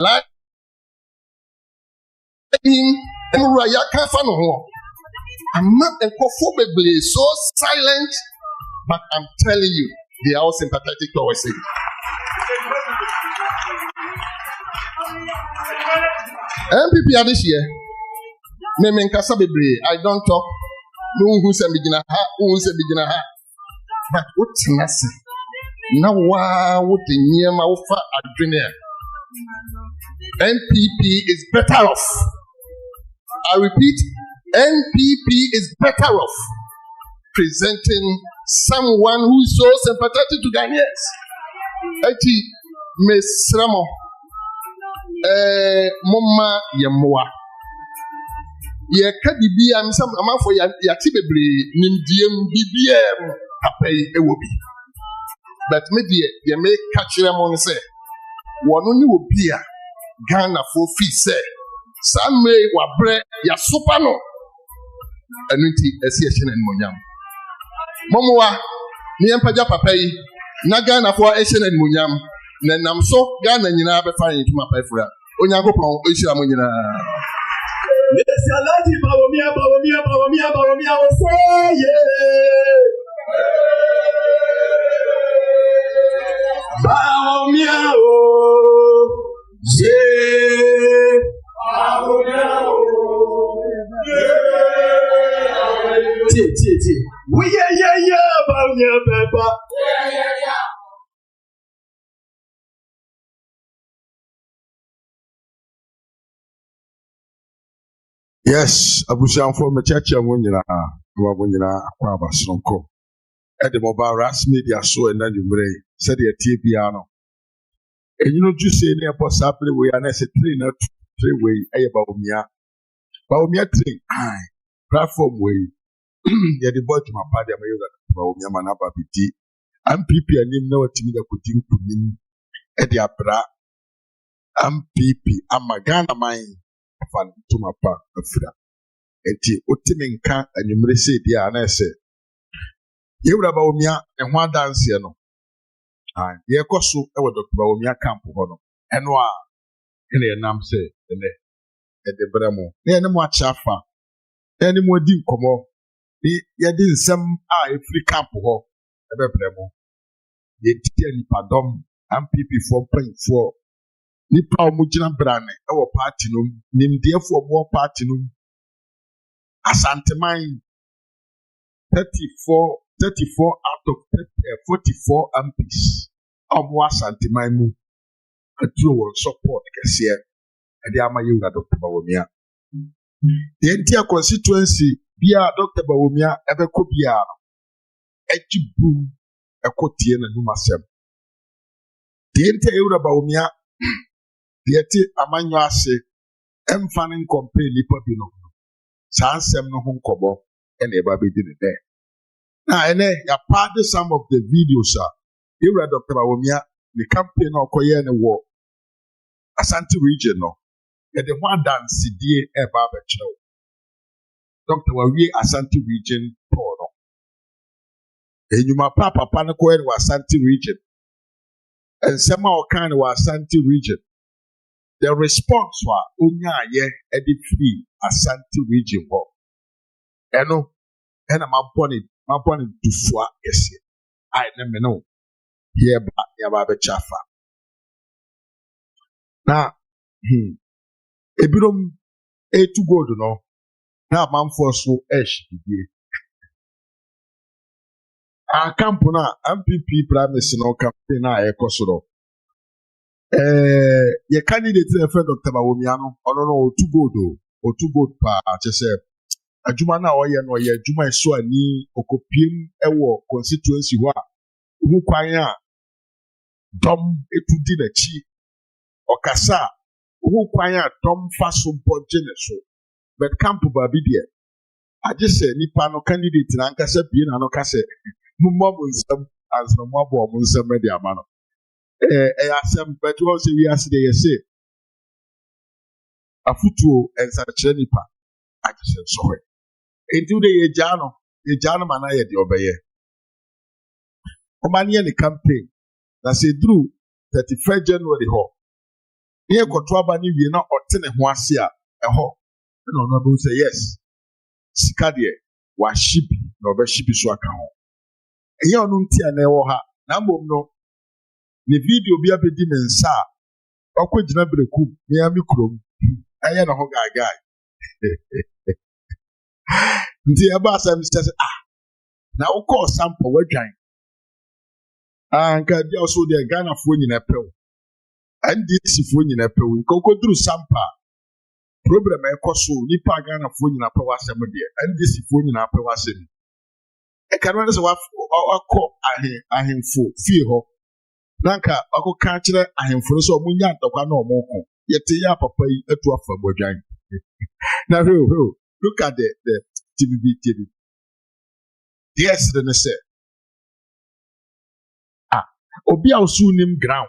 like him and Raya Kafano. I'm not probably so silent, but I'm telling you, they are all sympathetic towards him. NPP this year, I don't talk. No who's a beginner, who's a beginner. But what's nothing? Now, what the near Maufa Adrinia? NPP is better off. I repeat, NPP is better off presenting someone who is so sympathetic to Ghanaians. Eti Miss Ramo, Mama Yamoa. Ye kadibi am some amount for Yatibri, Nimdium BBM, Pay Ewobi. But maybe they may catch them on say, one only will be a Ghana for fee say. Some may wa bread ya supano. Anunti association and Munyam. Momoa, Niampaja Papai, Nagana for Asian and Munyam, Nanam so Ghana and Yanabe fine to my pefra. Onyago Pong, Ishamunina. Bawumia, Bawumia, Yes, Abushan for the church and Wunina, Quaba Sonko. At the mobile ras media so and then you bray, said the Tibiano. And you know, just say near possibly we are necessary not three way, Bawumia. Bawumia train, aye, platform way. Yeah, the boy to my party, Bawumia Manaba BT. NPP and him know what me that could think to me at the Abra. NPP, I'm a Ghana mine. Fan to my pa afra enti otimenka anwumre se dia na ese yewura Bawumia e ho dance no ye koso e wo Dr. Bawumia camp ho no eno a ene enam se ene e de bramo na ene mo achafa ene mo di nkomo ye di nsem a e free camp ho e be bramo ye tie ni padom MPP for print for nipa omugina brane ewo party no nimdefo mo party no asanteman 34 out of 44 MPs omo asanteman mu atu won support kese e de amaye Dr. Bawumia the entire constituency bia Dr. Bawumia ebeko bia ejibu ekotie na numasem the entire Bawumia Dieti amanyo ase emfanin compare lipa bino sansem no ho nkobo ene eba bedi ne de na ene ya part some of the videos ewura Dr. Bawumia the campaign okoye ne wo Asante region no e de ho dance die eba ba kire Dr. Wawie Asante region poor no enyuma papa ne ko e wa Asante region and some o kan wa Asante region. The response was onyaye edi free Asante region ho. Eno my body to fwa ese. I never know. Here ba be chafa. Na ebirom to go do no. Na man for so esh bibie. A camp na MPP promise no campaign na ekosoro. Your candidate friend Dr. Bawumia no ono to go pa chese adwuma na oye no ye adwuma eso ani okopiem ewo constituency ho a hu kwan a dom etudi na chi okasa hu kwan a dom fa so bodge ne so but camp ba bi de aje se nipa no candidate na nkasa bi na no kase mu mo nsam as no mo bo mo nsam me de ama no asem but what say we as they say afutuo ensachire nipa akise sohwe enti de ye jano mana ye de obeye omanie ni campaign na say through 31st January ho Here Kotwaba ni we na otene ho ase a eho. No no go say yes. Sika de wa shipi na oba shipi so aka ho. Enye onu nti a na ewo ha. Na mbom no ne video bi abedi me nsa a wakogina breku me ami krom. Aye na ho gaga. Nti eba asem say na wokọ sample wadwan. Nka dia so de Ghana fo nyina pew. NDC fo nyina pew. Nka okoduru sample problem ekoso nipa Ghana fo nyina pew asem de. NDC fo nyina pew asem. E kan no se wakọ ahemfo fie ho. Nanka akọka kire ahemfo so omunya ntokwa na omoko. Yete ya papa yi atu afa bodwan. Na look at the TV. Yes, then I say, Obi a usu nim ground.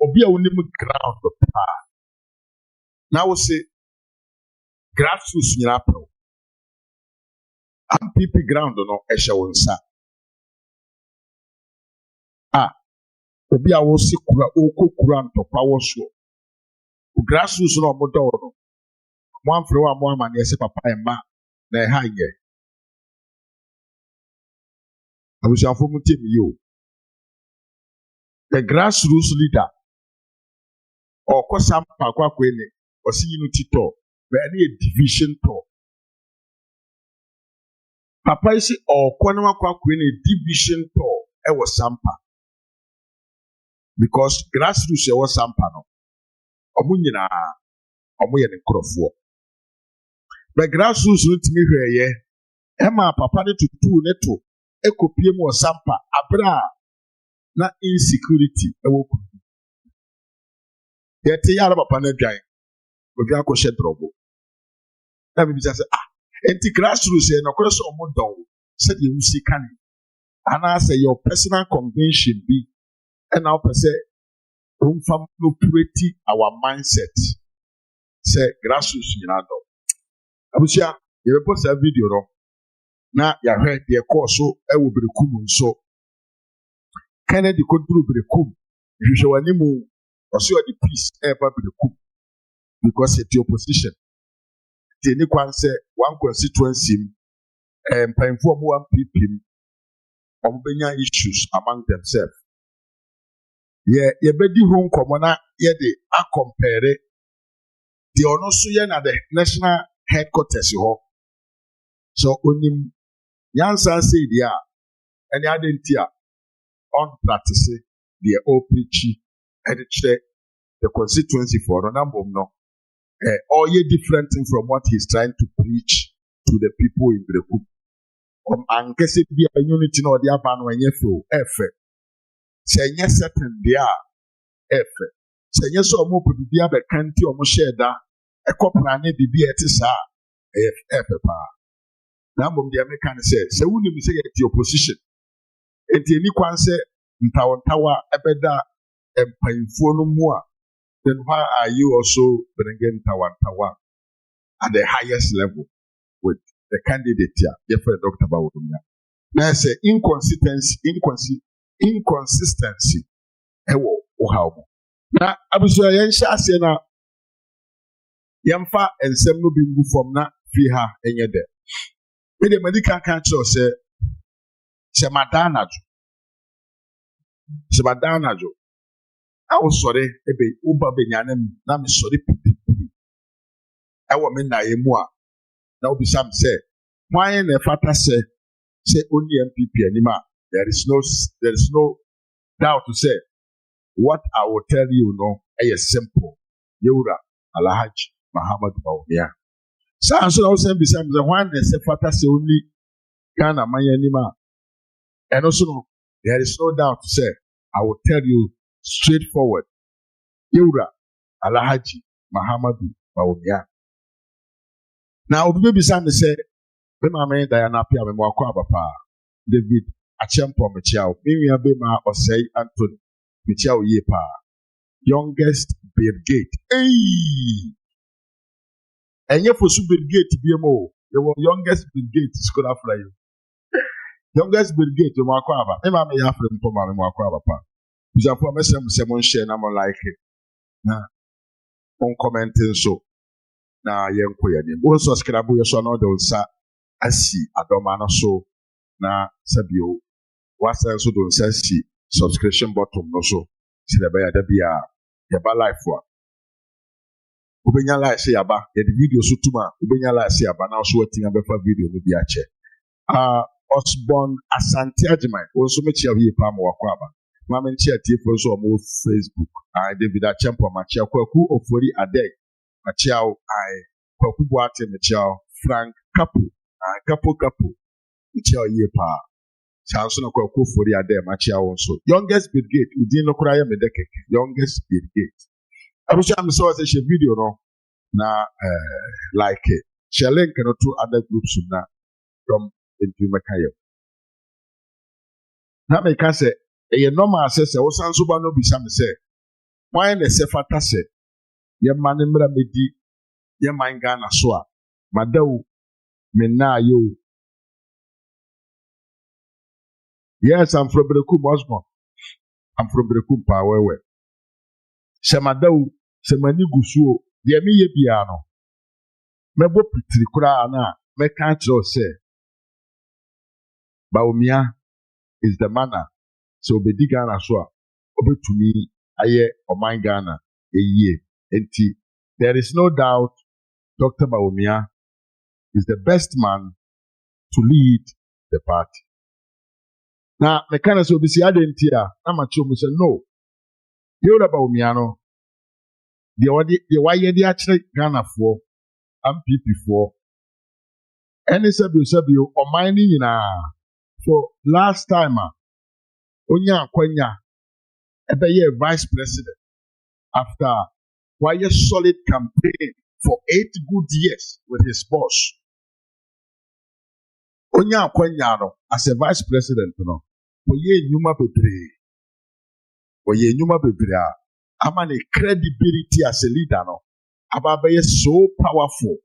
Obi a unim ground pa. Now we say, grassroots nyina pro. NPP ground no esha wonsa. Obi a wo si kura okokura ntokwa wo so. Grassroots no omodo no. Mo amfre wa mo amane ese papa emma na ha ye. Abusiafo mutim yo. The grassroots leader or kosampa kwa kwene or see unity to be any division to. Papa isi or kwanwa kwa kwene division to e was sampa. Because grassroots e was sampa no. Omu nyina omu ye ne nkrofo. But grassroots ntimi hweye ema papa ne tutu ne to ekopie mu sampa abra na insecurity ewo ku. Yete yara papa na dwan. Obi akọhye drobo. Na bi say enti grassroots e no kwese omodon. Said you see can. Ana say your personal convention be and now per se umfam no purity our mindset. Say grassroots nyina do. Abusia ye be post a video no. Na ya hwe de course ewo brekum nso. Kennedy koduru brekum. Hwehwe wani mu oso the peace eba brekum. Because it's the opposition. The ni kwan say one constituency painful mo NPP ombenya issues among themselves. Ye bedi ho nkomo na ye de a compare the ono so ye na the national headquarters ho. So onim yansa say dia any identity on practice the OPG edited the constituency for number no or ye different thing from what he's trying to preach to the people in Brekum. Ankese bi a unity no dia ba no enye fo efe. Se enye certain dia efe. Se enye so omo pe bibia be kanti omo sheda ekopra ne bibia eti sa efe pa. Na mbom dia me kan se wuni mi se ye the opposition. Enti eni kwan se ntawa ebeda empanfo no mu a. Then why are you also bringing Tawa at the highest level with the candidate here, Jeffrey Dr. Bawumia? Now I say inconsistency. Ewo ohao. Na abuso yensha ase na yemfa ensem no bi ngu fom na fi ha enye de. Me de medical kan cho se madana jo. I was sorry, ebe uba benyanem na me sorry pipi. I wa me na yemua. Na obi sam say, why na fata say only NPP anima. There is no doubt to say what I will tell you no is simple. Yura Alhaji Muhammad Bawumia. So I say besam the one na say fata say only Ghana man anima. And also no, there is no doubt to say I will tell you straightforward. Yura Alhaji Muhammad Bawumia. Now, baby Sam say, Bema Diana Pia Mwako Abapa, David Achempo Michao, Mimia Bema or say Anthony Michao Yepa, youngest brigade. Hey! And you for brigade BMO, the youngest brigade is good after you. Youngest brigade, you Mwako Abba, Emma may have them for Mwako Abapa. Bushafo mesem se mon share na mon like it. Na on commenting so na yenko yanim. Won subscribe yo so no de unsa asi adoma no so na sabio wasa so do unsa si subscription button no so. Si da ya da bia ya ba life wa. Ubenya life se yaba, ya the video so tuma, ubenya life se yaba na so watinga befa video no bi ache. Osborn Asante Ajimai, also me chia wi pa mo wakwaba. Ma me chia tie fo so mo Facebook. David Achempo ma chia kwaku ofori adeg. Ma chia kwaku boate me chia Frank Kapu. Kapu. Chia ye pa. Chanso na kwaku ofori adeg ma chia wonso. Youngest Brigade, udin no kura ya me dekeke. Youngest Brigade. Abusha am so say video no na like it. Share link no to other groups na from into makayo. Na me ka say e normal say wo san so ba no bisa me say why na se fata say ye man mra medi ye man Ghana so a madawu me na yo. Yes, I'm from Brekum Osborn. I'm from Brekum Power. Se madawu se mani gusuo de me ye bia no mebo pitiri kura na me ka tro say Bawumia is the manner. So obedi Ghana so a obetumi aye oman Ghana eye enti there is no doubt Dr. Bawumia is the best man to lead the party. Now me kana so bisi adenti a na ma cho mo say no you Bawumia no the waye de akire Ghana for NPP for any sabio oman ni nyina. So last time Onya Kwenya ebeye vice president after why a solid campaign for 8 good years with his boss. Onya Kwenya no as a vice president no oye nyuma bebre ama ne credibility as a leader no ababeye so powerful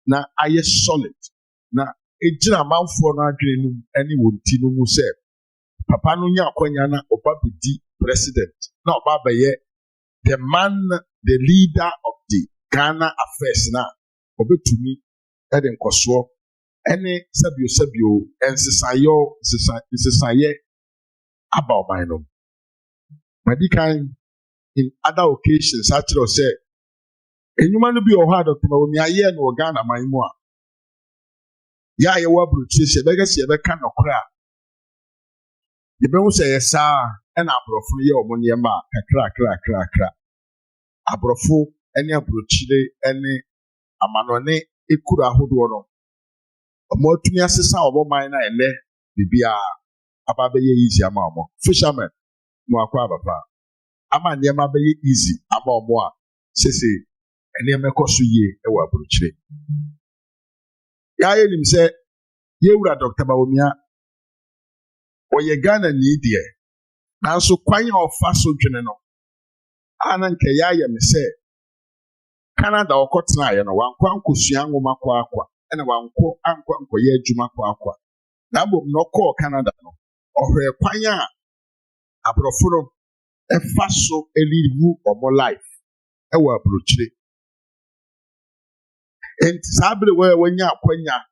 na aye solid na ejina manfo na adwene ani wonti no mu se papa no nya akwanya na oba bedi president na oba beye the man, the leader of the Ghana affairs na obetumi e de nkoso ene sabio ensesaye aba oman no medical in other occasions actually say enyuma no bi o ha Dr. Bawumia ye no Ghana man mu a ya ye wa bruchi se be ka nokra Yebemu say yes, and Abrofo ye omoniema kakra. Abrofo any abrochile any amanone ekura ahodo no. Omotumi asesa obo man na ele bibia ababe ye easy ama omo. Fisherman mo akwa baba. Ama niema be ye easy ama omo a sese ene mekoso ye e wa abrochile. Ya ye nim say ye wura Dr. Bawumia oye Ghana ni die nanso kwanya ofa so dwene no ana nke ya me se Canada okotena aye no wankwa nkosua nwoma kwa ena wanko ankwa nkoye adwuma kwa na bom no call Canada no ohwe kwanya abrofo no efa so elivu omo life e wa abrochire enti sabre we wanya akwanya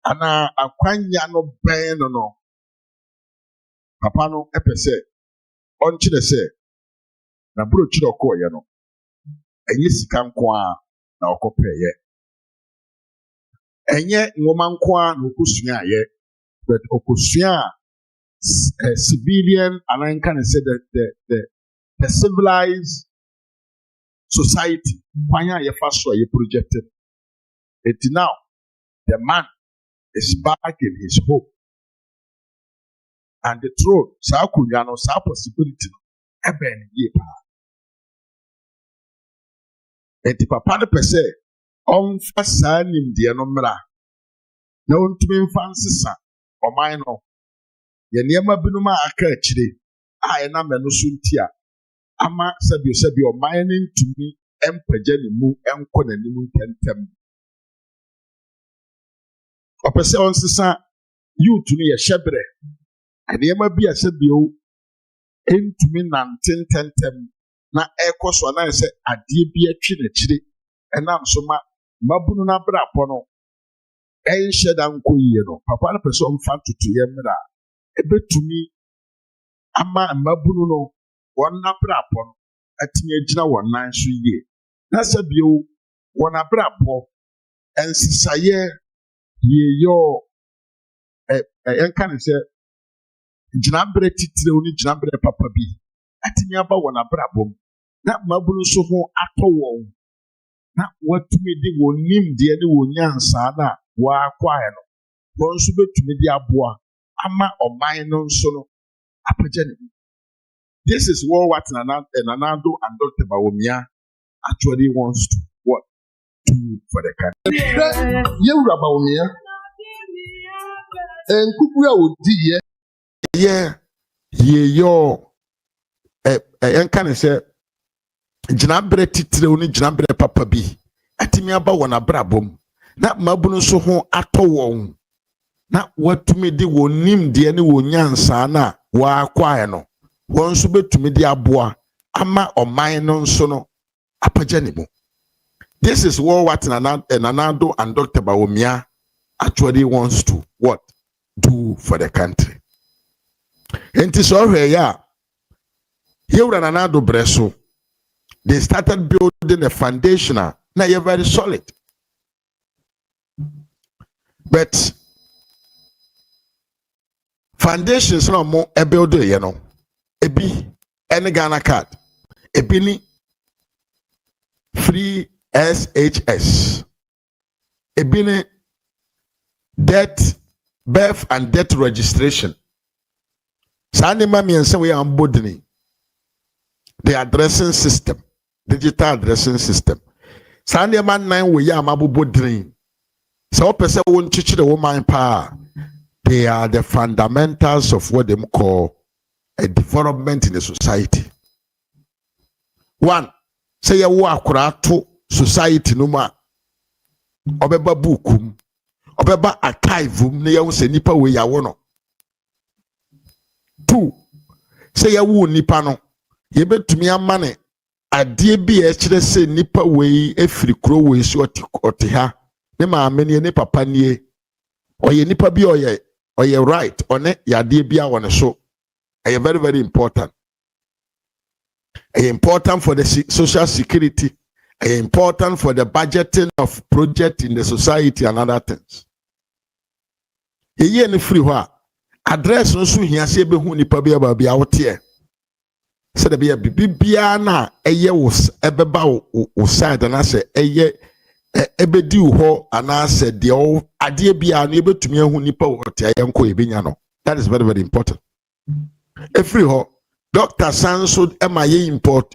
ana akwanya no ben no papa no epese onchire se na bro chire okoye no enye sika nko a na okopeye enye nwoma nko a na okosua aye but okosua civilian and can say the civilized society kwanya ye faso ye projected it now the man is back in his home and the throne sa kunya no sa possibility no eben ye pa enti papa de pese on fa sa nim de no mra na ontumi mfa nsesa oman no ye niema binuma aka akire a ye na me no so ntia ama sabi oman ne ntumi empaje ne mu enko nanim ntentem opese on sesa youth no ye hyebre niema bi asabio entumi nante ntɛntɛm na ɛkɔ so na sɛ adeɛ bi atwi n'akyiri ɛnam so ma mmabunu n'abrabɔ no ɛnhyɛ da nkɔ yie no papa no pɛ sɛ ɔmfa ntotoeɛ mmerɛ a ɛbɛtumi ama mmabunu no wɔn n'abrabɔ no atumi agyina wɔn nan so yie na sɛ bio wɔn abrabɔ nsesaeɛ yɛyɛ yɛnka ne sɛ gyinaberɛ titire ne gyinaberɛ papa bi atumi aba wɔn abrabɔ mu na mmabunu nso ho atɔ wɔn na wɔatumi de wɔn nimdeɛ ne wɔn nyansaa no a wɔakwae no wɔn nso bɛtumi de aboa ama ɔman no nso no apagya ne mu. This is what Nanado and Dr. Bawumia actually wants to what do for the country. Yewura Bawumia nkuku a odi yɛnka ne sɛ gyinaberɛ titire ne gyinaberɛ papa bi atumi aba wɔn abrabɔ mu na mmabunu nso ho atɔ wɔn na wɔatumi de wɔn nimdeɛ ne wɔn nyansaa no a wɔakwae no wɔn nso bɛtumi de aboa ama ɔman no nso no apagya ne mu. This is what Nanado and Dr. Bawumia actually wants to what do for the country. Enti so hwɛ ya Yewura Nanado breso they started building a foundation na you're very solid. But foundations no mo e build you know. Ebi any Ghana card. Ebi ni free SHS. Ebi ni birth and death registration. Sani mami ense we ambodini. The addressing system, digital addressing system. Sani man nine we ya mabubodini. So person won't teach the woman power. They are the fundamentals of what they call a development in the society. One, say ya wa akurato society numa obeba bukum obeba archivum ne ya se nipa we ya wono. Two, say ya wu nipa no yebetumi amane ade bi e kire se nipa we efiri kro we so oti ha ne maame ne papa nie oye nipa bi oye right one yade bi a won so are very very important. Important for the social security, important for the budgeting of project in the society and other things. Ye ni free hwa address no so hia se be hu nipa bi aba bi out here. Se de be bibia na eye wo ebeba wo side na se eye ebedi ho ana se de o ade bia no ebetumi hu nipa wo te ayenko ebenya no. That is very very important. Free ho Dr. Sanso ema ye import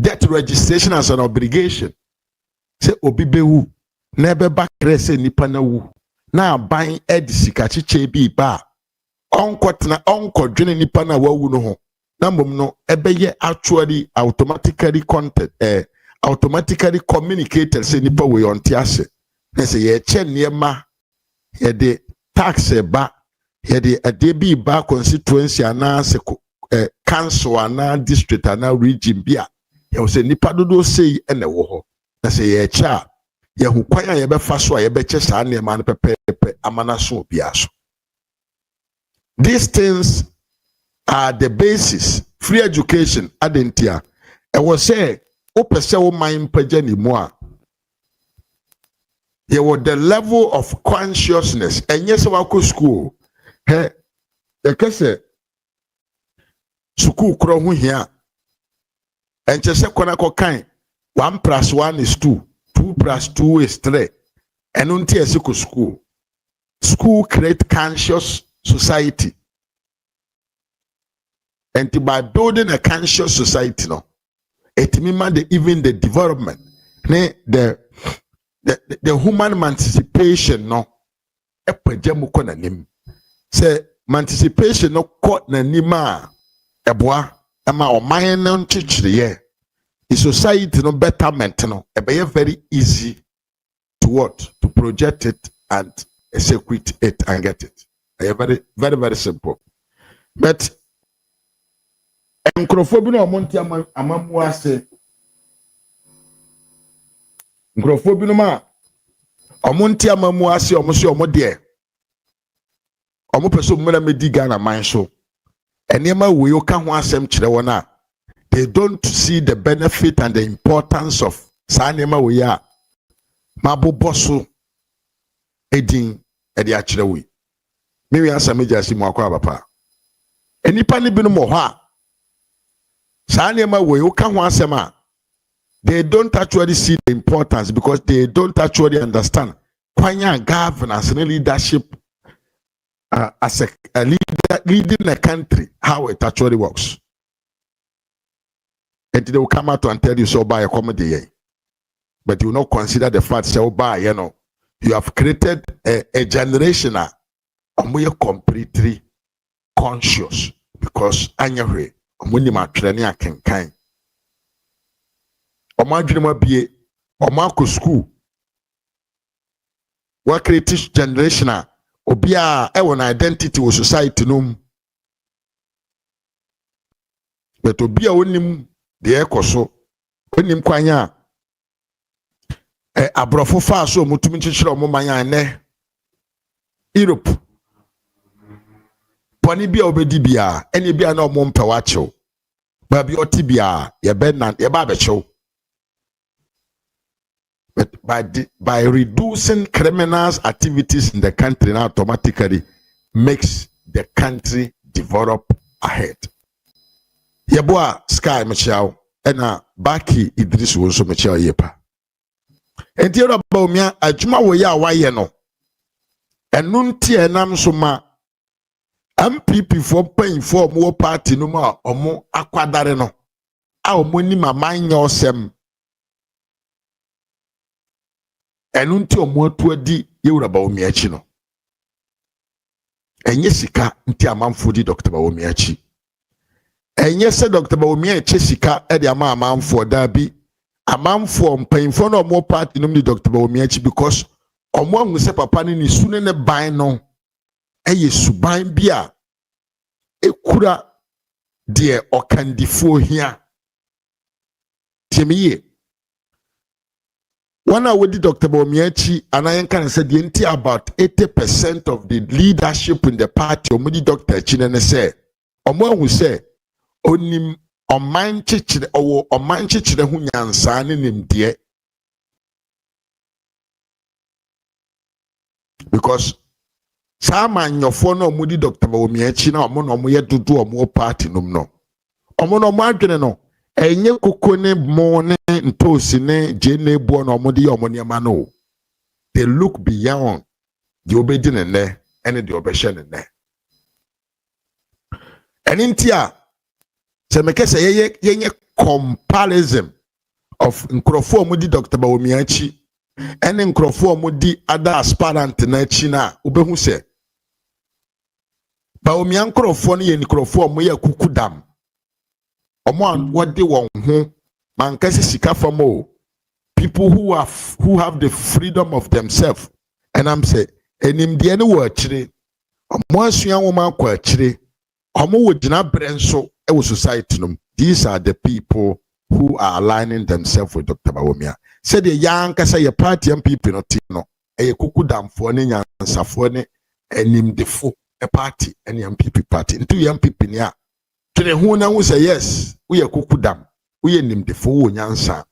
debt registration as an obligation. Se obi bewu na ebeba krese nipa na wu na ban edisika chiche bi ba onkotna onkodwene nipa na wawu no ho na mbom no ebeye actually automatically automatically communicated se nipa we onte ase na se ye che niema ye de tax ba ye de ade bi ba constituency ana se council ana district ana region bia ye se nipa dodo sei ene wo ho na se ye cha ye hu kwan ye be fa so ye be che sa niema no pepepe amana so bia so. These things are the basis. Free education adentia e was say opese wo man pagya ni mu a ye was the level of consciousness enye se wa ko school he e kese school kro ho hia enche se kona ko kan 1 + 1 is 2, 2 + 2 is 3 eno ntia se ko school create conscious society. And by building a conscious society, no, it means even the development, the human emancipation, no, say emancipation no caught na nima eboa ama o man no chichire the society no betterment no be very easy to what to project it and execute it and get it. Very very very simple, but nkrofo bi na omonti amamu ase nkrofo bi no ma omonti amamu ase omo se omo de omo peso mmara medi Ghana man so enema we o ka ho asem kire wona they don't see the benefit and the importance of sa enema we ya maboboso edin edi a kire we me wi asem jasi mu akwa papa enipa ne bi no mo ha sa enema we o ka ho asem a they don't actually see the importance because they don't actually understand kwanya governance and leadership as a leader leading a country, how it actually works. And they will come out and tell you so buy a comedy, but you will not consider the fact so buy, you have created a generation that are completely conscious because anyway, when you are training can kind. Omadwuma bie omako school what create generation obi a an identity with society no but obi a onim de ekoso onim kwanya abrofo fa so mutumi chichire omumanya ne Europe poni bia obedi bia ene bia na omumpa wacho ba bi oti bia ye be na ye ba be chew. But by reducing criminals activities in the country now automatically makes the country develop ahead. Yeboa Sky Michelle and Baki Idris also Michelle Yepa. And here Bawumia ajuma wo ya waye no. Enunti enam soma NPP for paying for more party no ma omo akwadare no. A omo ni maman yosem. Enunti omotu adi yewura Bawumia achi no enye sika nti amanfo di Dr. Bawumia achi enye se Dr. Bawumia eche sika e de amanfo da bi amanfo mpanyimfo no mo party no di Dr. Bawumia achi because omo ahu se papa ni sune ne ban no eye suban bi a ekura de okandifo hia timiye. When I would Dr. Bawumia and I can say the about 80% of the leadership in the party, Omudi Dr. Chinene say, Omo who say, Onim Oman Chichire or Oman Chichire Hunyan Sani nim dear. Because Saman your phone Omudi Dr. Bawumia China, Omonomoye to do a more party no. Omono margin no. Enye kokone mone ntosi ne jene bo na omodi omoni amano. They look beyond the obedi ne and the obeshe ne. Enintia se meke se ye comparison of nkrofo omodi Dr. Bawumia achi ene nkrofo omodi other aspirant na achi na obehu se Bawumia nkrofo ne ye nkrofo omoye kukudam. What they want, man, sika famo. People who have the freedom of themselves, and I'm saying, and in the end word, once young woman quachire, would not brenso a society. These are the people who are aligning themselves with Dr. Bawumia. Said the young say a party and people not no a kukudam for any answer for any and him the full a party any MPP party into young people near. To the who now say yes, we are kukudam, we nim the full nyansa.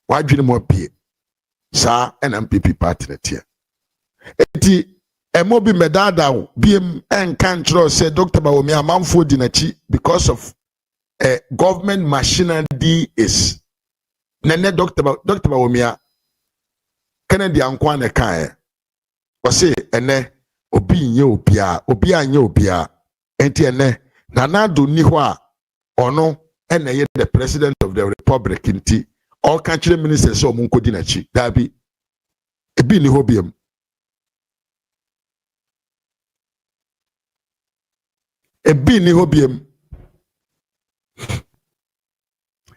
Why do you more pay? Sir, an MPP party here. Eti, a mobi medada, BM and control said Dr. Bawumia Manfo Dinachi because of a government machinery is. Nene Dr. Bawumia Kennedy Ankwane Kae. Was say, ene, obi nye obia, enti ene. Nana do ni hwa ono ene ye the president of the republic nti all country ministers so mun kodi na chi dabi ebi ni hobiem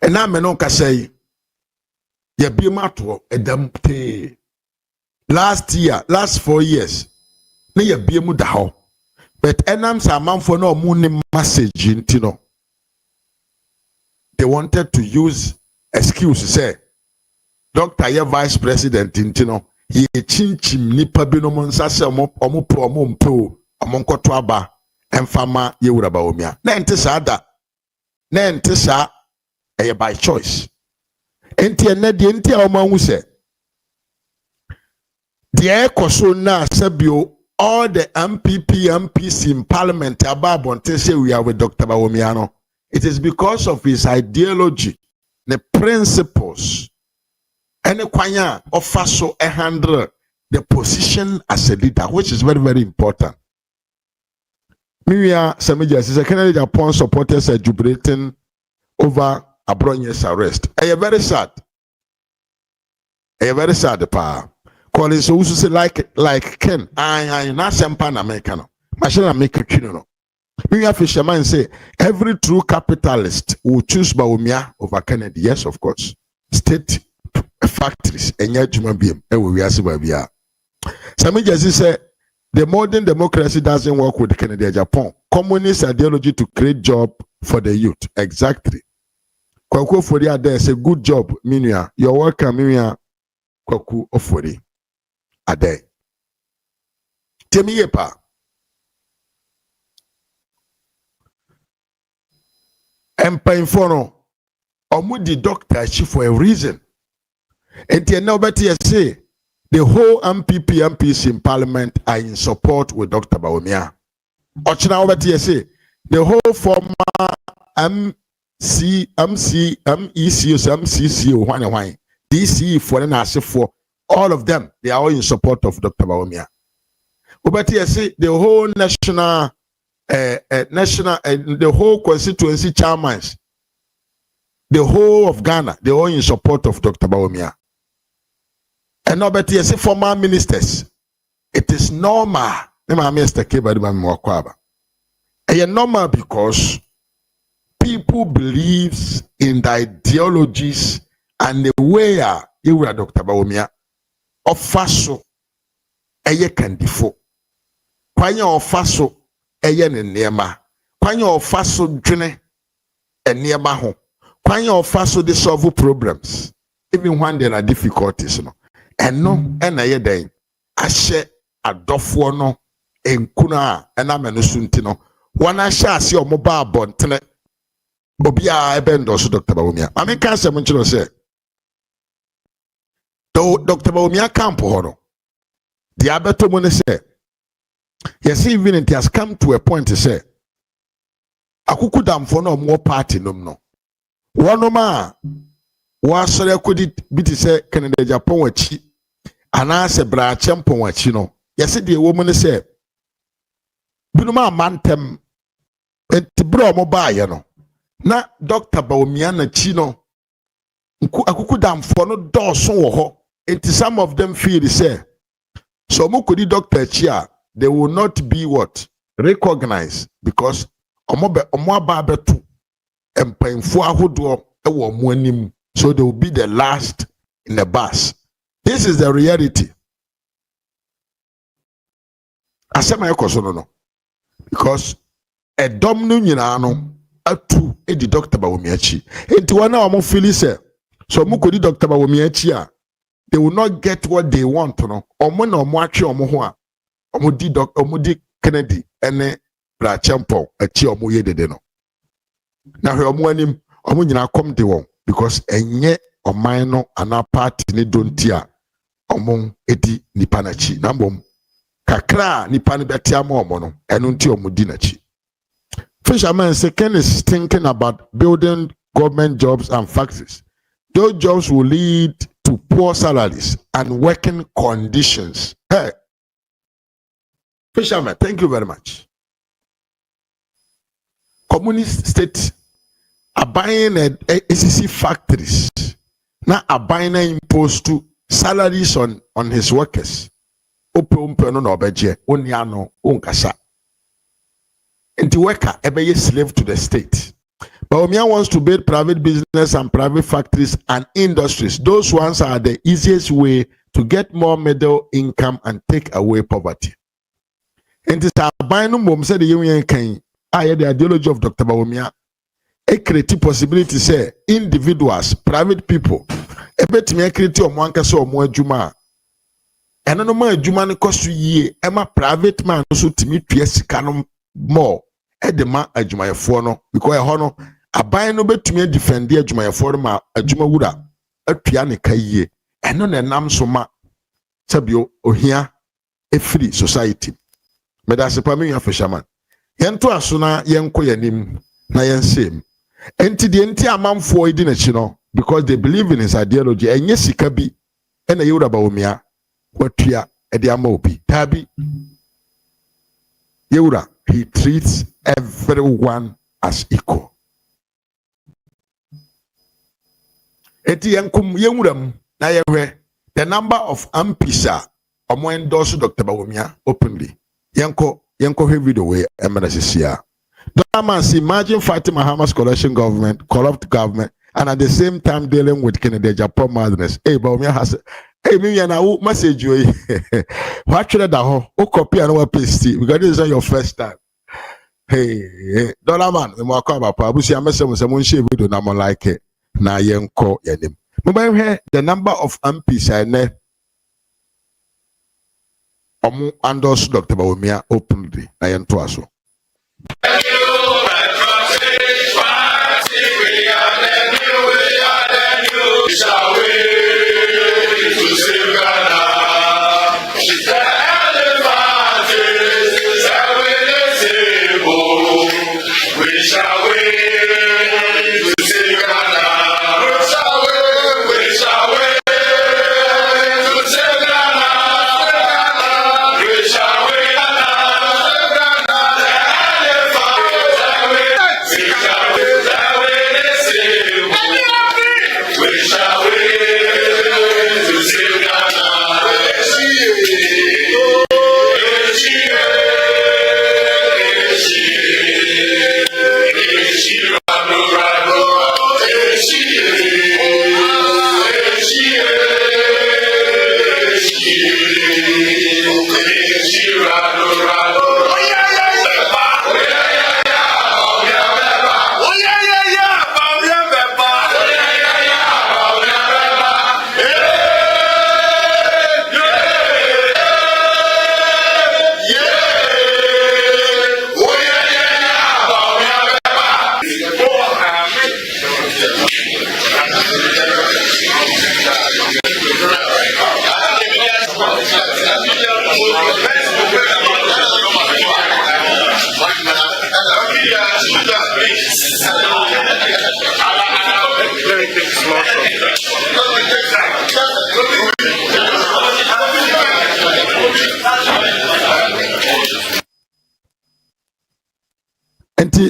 ena me no kasai ye biem ato edam te last 4 years na ye biem da ho. But enam sa manfo no mu ni message ntino they wanted to use excuse to say, Dr. Ye Vice President Intino, ye chinchim nipa binomonsa se omo nkoto aba emfama ye wura Bawumia. Na ente sa da. Na ente sa by choice. Enti ene de enti a omo hu se. The ekoso na sebio all the NPP MPs in parliament about say we are with Dr. Bawumia. It is because of his ideology, the principles, and the kwanya of so handle the position as a leader, which is very, very important. Miriam Samajas is a Canadian Japan supporters are jubilating over Abronye's arrest. I am very sad. Pa. Calling so say like Ken, I not sempan American. Machine make a kino. Miriam Fisherman say every true capitalist will choose Bawumia over Kennedy. Yes, of course. State factories and yet human being. We are Sabia. Samajas say the modern democracy doesn't work with Canada and Japan. Communist ideology to create job for the youth. Exactly. Kwaku Ofori there say good job, Minia. You're welcome, Minia. Kwaku Ofori Ade. Temi yepa. Empa Omudi doctor she for a reason. And now better say the whole MPP MPs in parliament are in support with Dr. Bawumia. Ochina better say the whole former MEC, MCC, DC for an for all of them, they are all in support of Dr. Bawumia. Better say the whole national the whole constituency chairmen, the whole of Ghana, they are all in support of Dr. Bawumia. And now, but yes, former ministers, it is normal. It's normal because people believe in the ideologies and the way you were Dr. Bawumia of faso eye kandifo. Kwanya of faso eye nema. Kwanya of faso dwene enema ho. Kwanya of faso they solve problems even when there are difficulties. No. And no, and I day I share a dofo no enkuna and I'm suntino. One I shall see your mobile bontene Obia Ebendos Dr. Bawumia. I mean, can't say Munchino say. Though Dr. Bawumia camp horo. The Abeto Mone say, yes, even it has come to a point to say, Akukudam for no more party no. One ma was so could be to say Canada Japan wachi. And I say bra champion wachino. Yes, the woman say Binuma mantem et bro mobile no. Na Dr. Bawumia na chino akukudam for no dawson wo ho. Enti some of them feel say so mukudi doctor chia they will not be what recognized because omo aba betu empanfo ahodo e wo mo anim so they will be the last in the bus. This is the reality. Asema ekoso no because a domino nyina no atu edi Dr. Bawumia chi. Enti wana omo feel say so mukodi Dr. Bawumia chi a they will not get what they want no. Omo na omo atwe omo ho a omo di Kennedy ene bra champion achi omo ye dede no. Na hwe omo anim omo nyina come de won because enye oman no ana party ni dontia omon edi nipa na chi na mbom kakra nipa ne betia ma omo no eno nti omo di na chi. Fisherman say Ken is thinking about building government jobs and factories. Those jobs will lead to poor salaries and working conditions. Hey, Fisherman, thank you very much. Communist state are buying ACC factories. Now are buying imposed to salaries on his workers. And the worker ebe slave to the state. Bawumia wants to build private business and private factories and industries. Those ones are the easiest way to get more middle income and take away poverty. And this abino mom said the union can the ideology of Dr. Bawumia. a create possibility say individuals, private people, a bit me create or one or more juma. And no more juma no cost ye, Emma private man also to meet PS canon more at the man a juma no because a honor a buy no bet to me defend the juma forma a juma wuda a piano kaye and non a nam so ma sabio or here a free society. But that's a pammy fisherman. Yanto asuna yanko yanim na yansem. Enti the entire man for it in a chino because they believe in his ideology and yes he can be and a Yoda Bawumia what ya at the amobi tabi Yoda he treats everyone as equal. Eti yankum yemuram na yewe the number of MPs are endorse Dr. Bawumia openly. Yanko video way MNSCR. Imagine fighting Mahama's coalition government, corrupt government, and at the same time dealing with Kennedy Japan madness. Hey, Bawumia has hey, me and I message you. What should I do? Copy and paste because this is not your first time. Hey, dollar man, we more come up. Abusi amese mo se mo nshare video na mo like it. Na yenko yanim. Mobile here the number of MPs are ne. Omu endorse Dr. Bawumia openly. Na yento aso.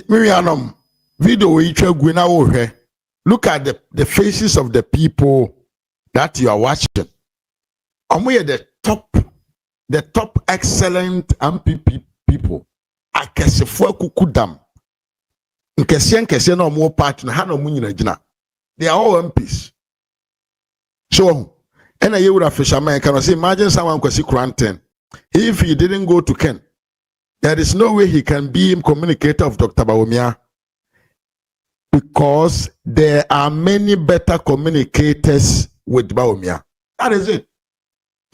Miriam, video look at the faces of the people that you are watching. And we are the top excellent MPP people. I can say for kukudam. Nkesian no more part na hano munyi jina. They are all MPs. So, and I would have fisherman can say imagine someone kwasi quarantine. If he didn't go to Ken, there is no way he can be a communicator of Dr. Bawumia because there are many better communicators with Bawumia. That is it.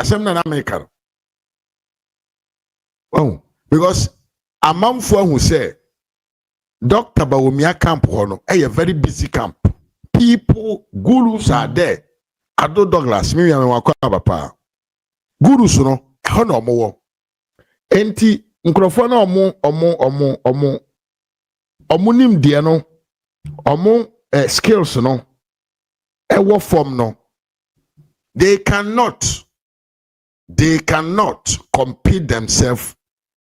I'm an American. Oh, because a man for who say Dr. Bawumia camp a very busy camp. People, gurus are there. Ado Douglas, me and my gurus no, hono mo. Enti nkrofo na omo nim de no omo skills no ewo form no they cannot compete themselves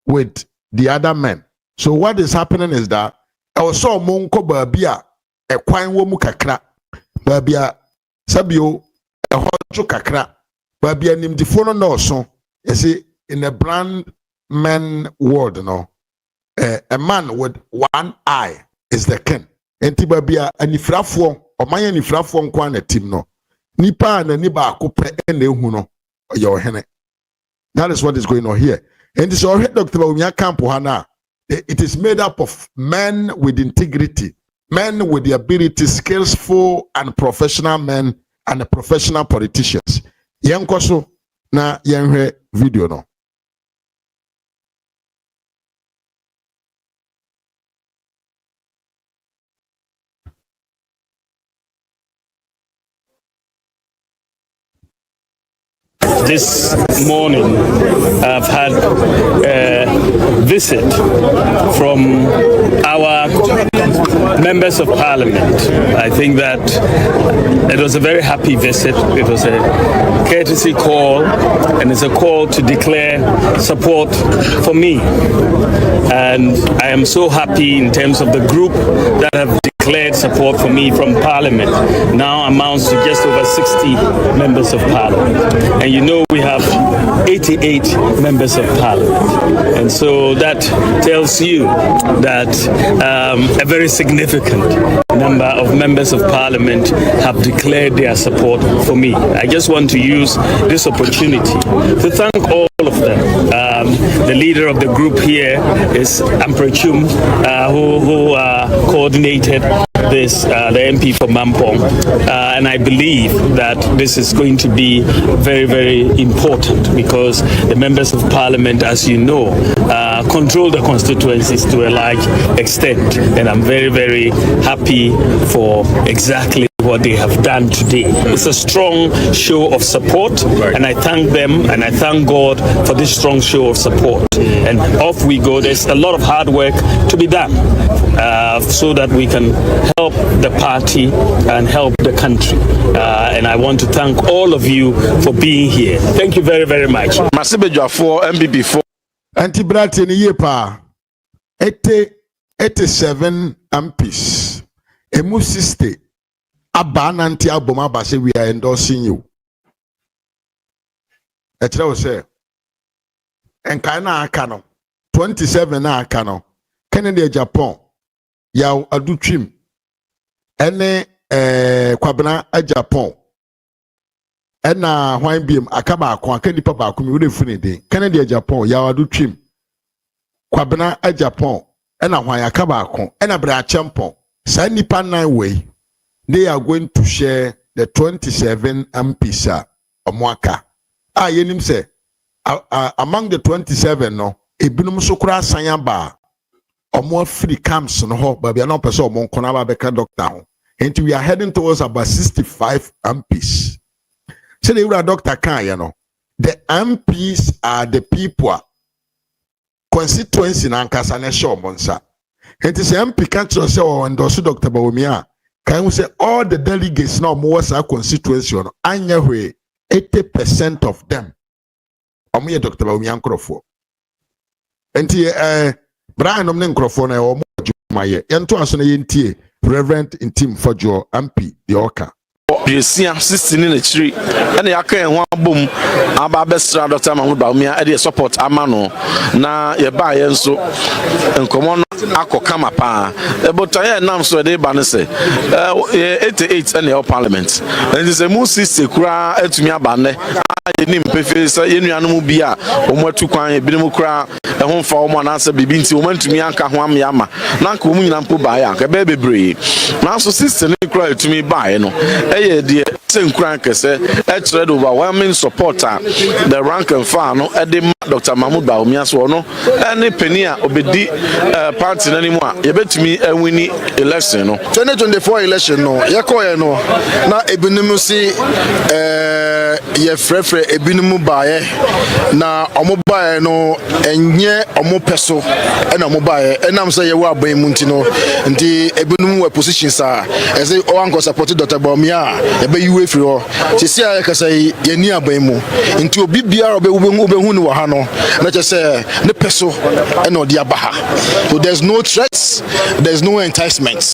with the other men. So what is happening is that also omo nko babia ekwan wo mu kakra babia sabio ehojo kakra babia nim di phone no so you see in a brand man world, no, a man with one eye is the king. Entiba bia anifrafo o man anifrafo nkwa na team no. Nipa na niba akopre ene hu no your hene. That is what is going on here. And this already Dr. Bawumia camp hana. It is made up of men with integrity, men with the ability, skillful and professional men and professional politicians. Yankoso na yenhwe video no. This morning, I've had a visit from our members of parliament. I think that it was a very happy visit. It was a courtesy call, and it's a call to declare support for me. And I am so happy in terms of the group that have declared support for me from Parliament now amounts to just over 60 members of Parliament. And you know we have 88 members of Parliament. And so that tells you that a very significant number of members of Parliament have declared their support for me. I just want to use this opportunity to thank all of them. The leader of the group here is Amprechum, who coordinated this, the MP for Mampong, and I believe that this is going to be very, very important because the members of Parliament, as you know, control the constituencies to a large extent, and I'm very, very happy for exactly what they have done today. It's a strong show of support, and I thank them and I thank God for this strong show of support. And off we go. There's a lot of hard work to be done so that we can help the party and help the country. And I want to thank all of you for being here. Thank you very, very much. Masibejo for NPP for Anti-Brati ni yepa 87 MPs. Emu 60 Abananti aboma base we are endorsing you. Etre wo say enkai na aka no 27 na aka no Kennedy Japan ya adutwim ene kwabena Japan ena hwan biem aka ba akon aka nipa ba akon mi wo funi den Kennedy Japan ya adutwim kwabena Japan ena hwan aka ba akon ena bra champon sa nipa nan we. They are going to share the 27 MPs omwaka. Yenim say among the 27 no ebinum sokura sanyaba omwa free camps no ho ba bia no person omon kona ba beka doctor ho. And we are heading towards about 65 MPs. So the doctor kan you know. The MPs are the people constituency na nkasa na show monsa. And say MP can say o endorse Dr. Bawumia. Can we say all the delegates now was our constituency on anya 80% of them omo Dr. Bawumia nkrofo enti Brian omne nkrofo na omo adwumaye ento aso na yentie Reverend Intim Fojo MP the Oka Yesia 16 in the tree and yaka en wan bom aba bestra Dr. Mahmoud Bawumia e dey support amano na ye ba ye nso enkomo no akoka mapa but I nam so dey ba ne say 88 in the parliament and is a mu 60 kura etumi aba ne ayenim pefe say yenuanu mu bia omo atu kwan ebinim kura ehon fa omo na asa bibi nti omo ntumi anka ho am yama na nka omo nyina mpo ba ya ka be bebre na so 60 ne kura etumi ba ye no eye die senkran kese etrede overwhelming supporter the rank and file no ede Dr. Mahmoud Bawumia so no any penny a obedi party na nimu a yebetumi wini election no 2024 election no yekoye no na ebinim si ye frefre ebinim baaye na omo baaye no enye omo peso na omo baaye enam say ye wa ban mu nti no nti ebinim we positions a ese o anko support Dr. Bawumia ye be yiwe free ho sisi a kasa ye ni aban mu nti obi biara obehu ni wa ha no na che say ne peso na odi abaha. So there's no threats, there's no enticements.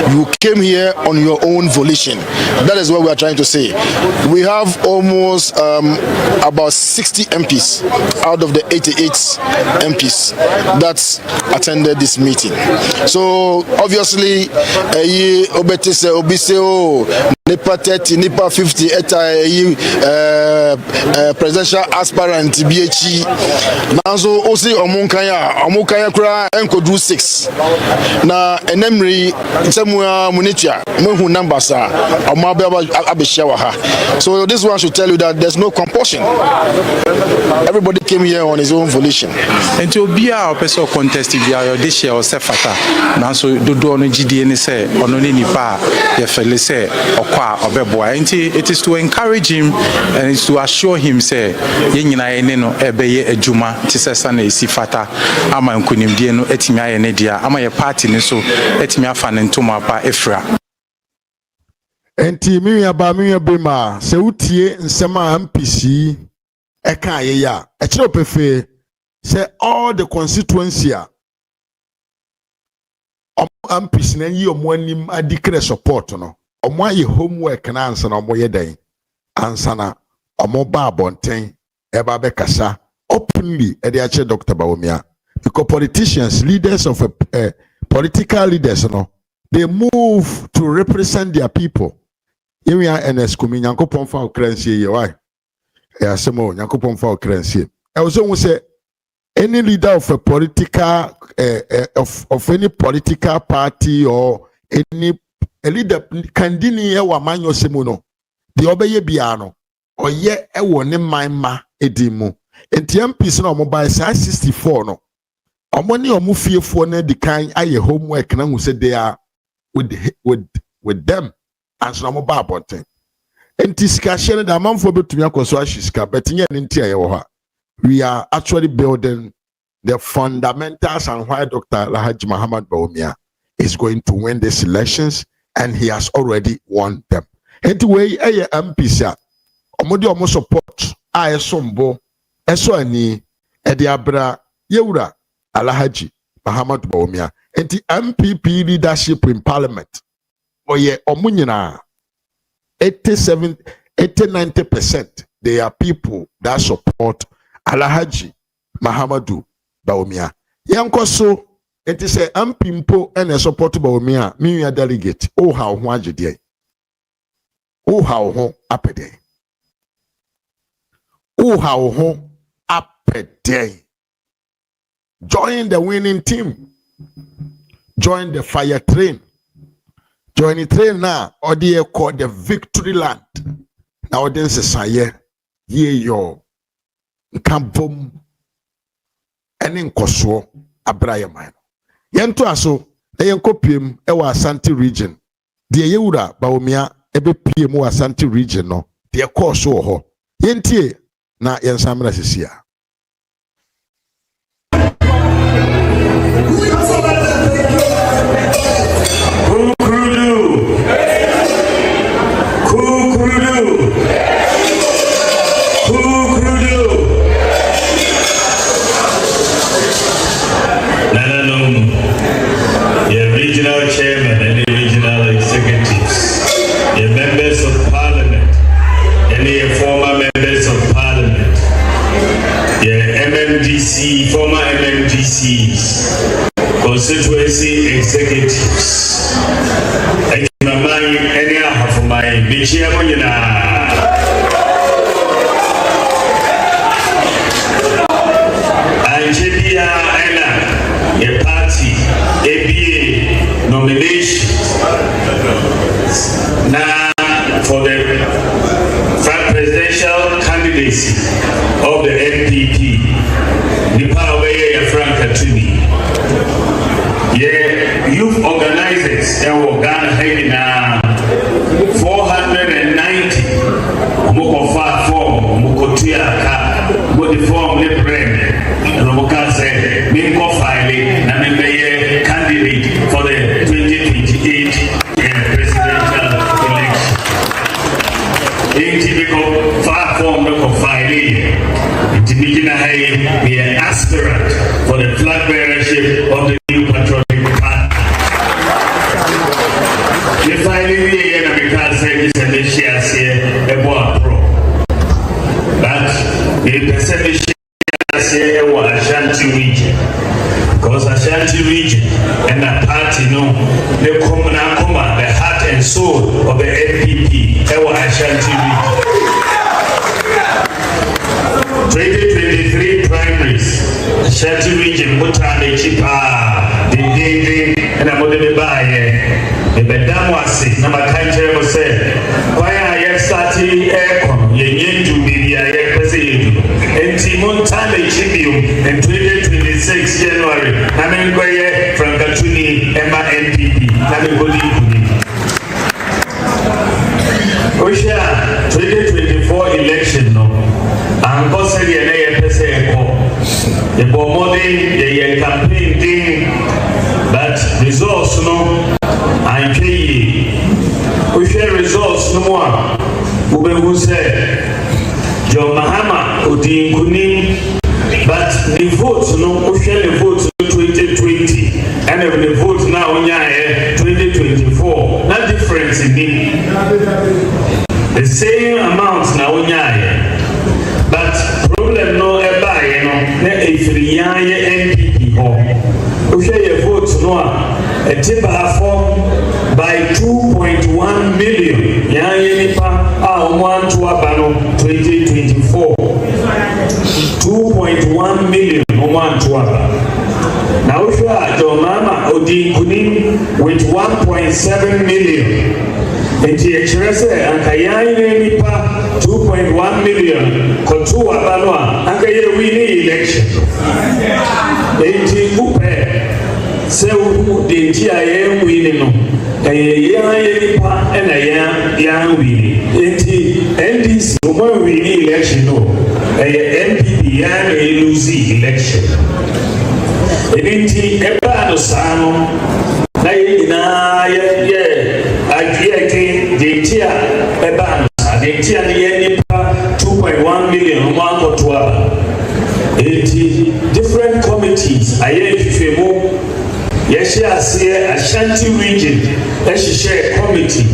You came here on your own volition. That is what we are trying to say. We have almost almost about 60 MPs out of the 88 MPs that attended this meeting. So obviously, Nipa 30, Nipa 50, presidential aspirant BHE. Now so also Omunkaya kura enkodru 6. Na enemri semua munitia muhu numbers so this one should tell you that there's no compulsion. Everybody came here on his own volition. And to be our person contest via this year or sefata. Now so do no GDN say on nipa ye say okwa obeboa. It is to encourage him and it's to assure him say yenyina eneno ebeye ejuma tisesa na esifata ama nkunimdie no etimi ayene dia ama ye party ne so etimi afa ne ntoma ba efra. Enti miya bema se utie nsema MPC eka ye ya ekiro pefe se all the constituency MPC na yi omo anim adikre support no omo aye homework na ansa na omo ye dan ansa na omo ba abonten eba be kasa openly e dey ache Dr. Bawumia because politicians leaders of political leaders no they move to represent their people. Yewia NS kumi Nyankopon fa okransie ye why ya semo Nyankopon fa okransie e also say any leader of a political of any political party or any leader kandini e wa manyo semo no de obeye bia no oye e wo ne manma edimu enti MPs na mobile 64 no omoni omufiefo na dikan aye homework na hu say they are with them. And so I'm about bonten. Entiskashene da manfo betumi akoso ashiska betinye nti ayewo. We are actually building the fundamentals and why Dr. Alhaji Muhammad Bawumia is going to win these elections and he has already won them. Anyway, MPC omodi omo support esombo eso ani ediabra yewura Alhaji Muhammad Bawumia. Enti NPP leadership in parliament oye omunyina 80-90% they are people that support Alhaji Muhammadu Bawumia. Yankoso it is a MPimpo and a support Bawumia me delegate oh how ho agede oh how ho apede oh how ho apede join the winning team, join the fire train. Join the train now, or they call the victory land. Now, then, say, ye yo, Campum, and in Koso, Abraham. Yanto aso, they copium, ewa Santi region. The Yura, Bawumia, ebe PM wa Santi region, no, the Koso ho. Yentie, na yansamra sisia. Chairman and the regional executives, the members of parliament, and the former members of parliament, the MMDC, former MMDCs, constituency executives. And my mind, any half of my chairman, and JPA, a party, ABA. Nomination now for the presidential candidacy of the NPP. Nipa Obeye Frank Atuni. Yeah, youth organizers and Ghana Haina 490. Moko far form, Moko Tuyaka, Moko form Lebrem, and Moka said, Minko filing, Namibeye candidate for the 2028 presidential election. In typical far form of filing, it begin a aspirant for the flag bearership of the new patriotic party. The filing the because it's a share a Uproar. the perception Ashanti region. Because Ashanti region and the party, the heart and soul of the NPP, Ashanti region. 2023 primaries, Ashanti region, Mutande Chipa, the and I'm going to buy the Bedamwasi, number country was said, why are you starting aircon? You to be a president. And Timon Tande Chibium in 2026 January, I'm going from Katuni, Emma NPP, I'm going Osha 2024 election no and possibly an AFSA the Bomodi the campaign thing but results no and Osha results no more who said John Mahama Odin Kunim but the votes no Osha the votes 2020 and the votes now 2024 no difference in it. The same amount now but problem no buy na if the NPP or your votes no a tip by 2.1 million nipa want to abano 2024 2.1 million want to now if you are John Mama Odin Kunim with 1.7 million and the HRS and Kayani nipa 2.1 million Kotu Abanoa and Kaya winning election. The Upe say the GIM winning nipa and a young winning. NDC woman winning election no NPP and a losing election. And Eba no Sano the 2.1 million different committees Ashanti region share committee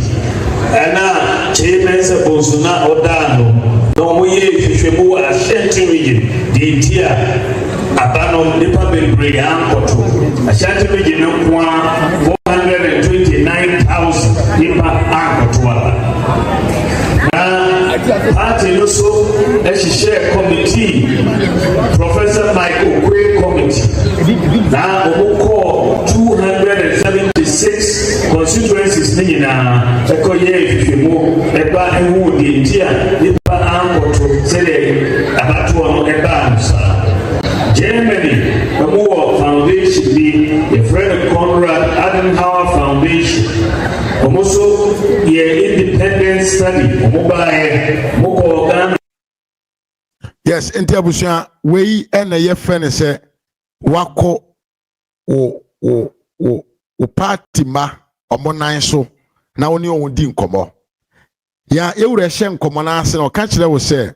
and chairman Bosuna Odano no Ashanti region the Abano Nipa Brian Koto Ashanti region 429,000 Nipa Ankoto party also share committee Professor Michael Quay committee now call 276 constituencies nina ekoye ifimo eba ehu de ntia nipa ankoto sele abatu ono eba amsa Germany the foundation be a friend Conrad Adenauer Foundation also the independent study yes interbushia we na ye friend say wako o party ma omonan so na woni on di nkomo ya ewure hye nkomo na ase na o ka kire wo say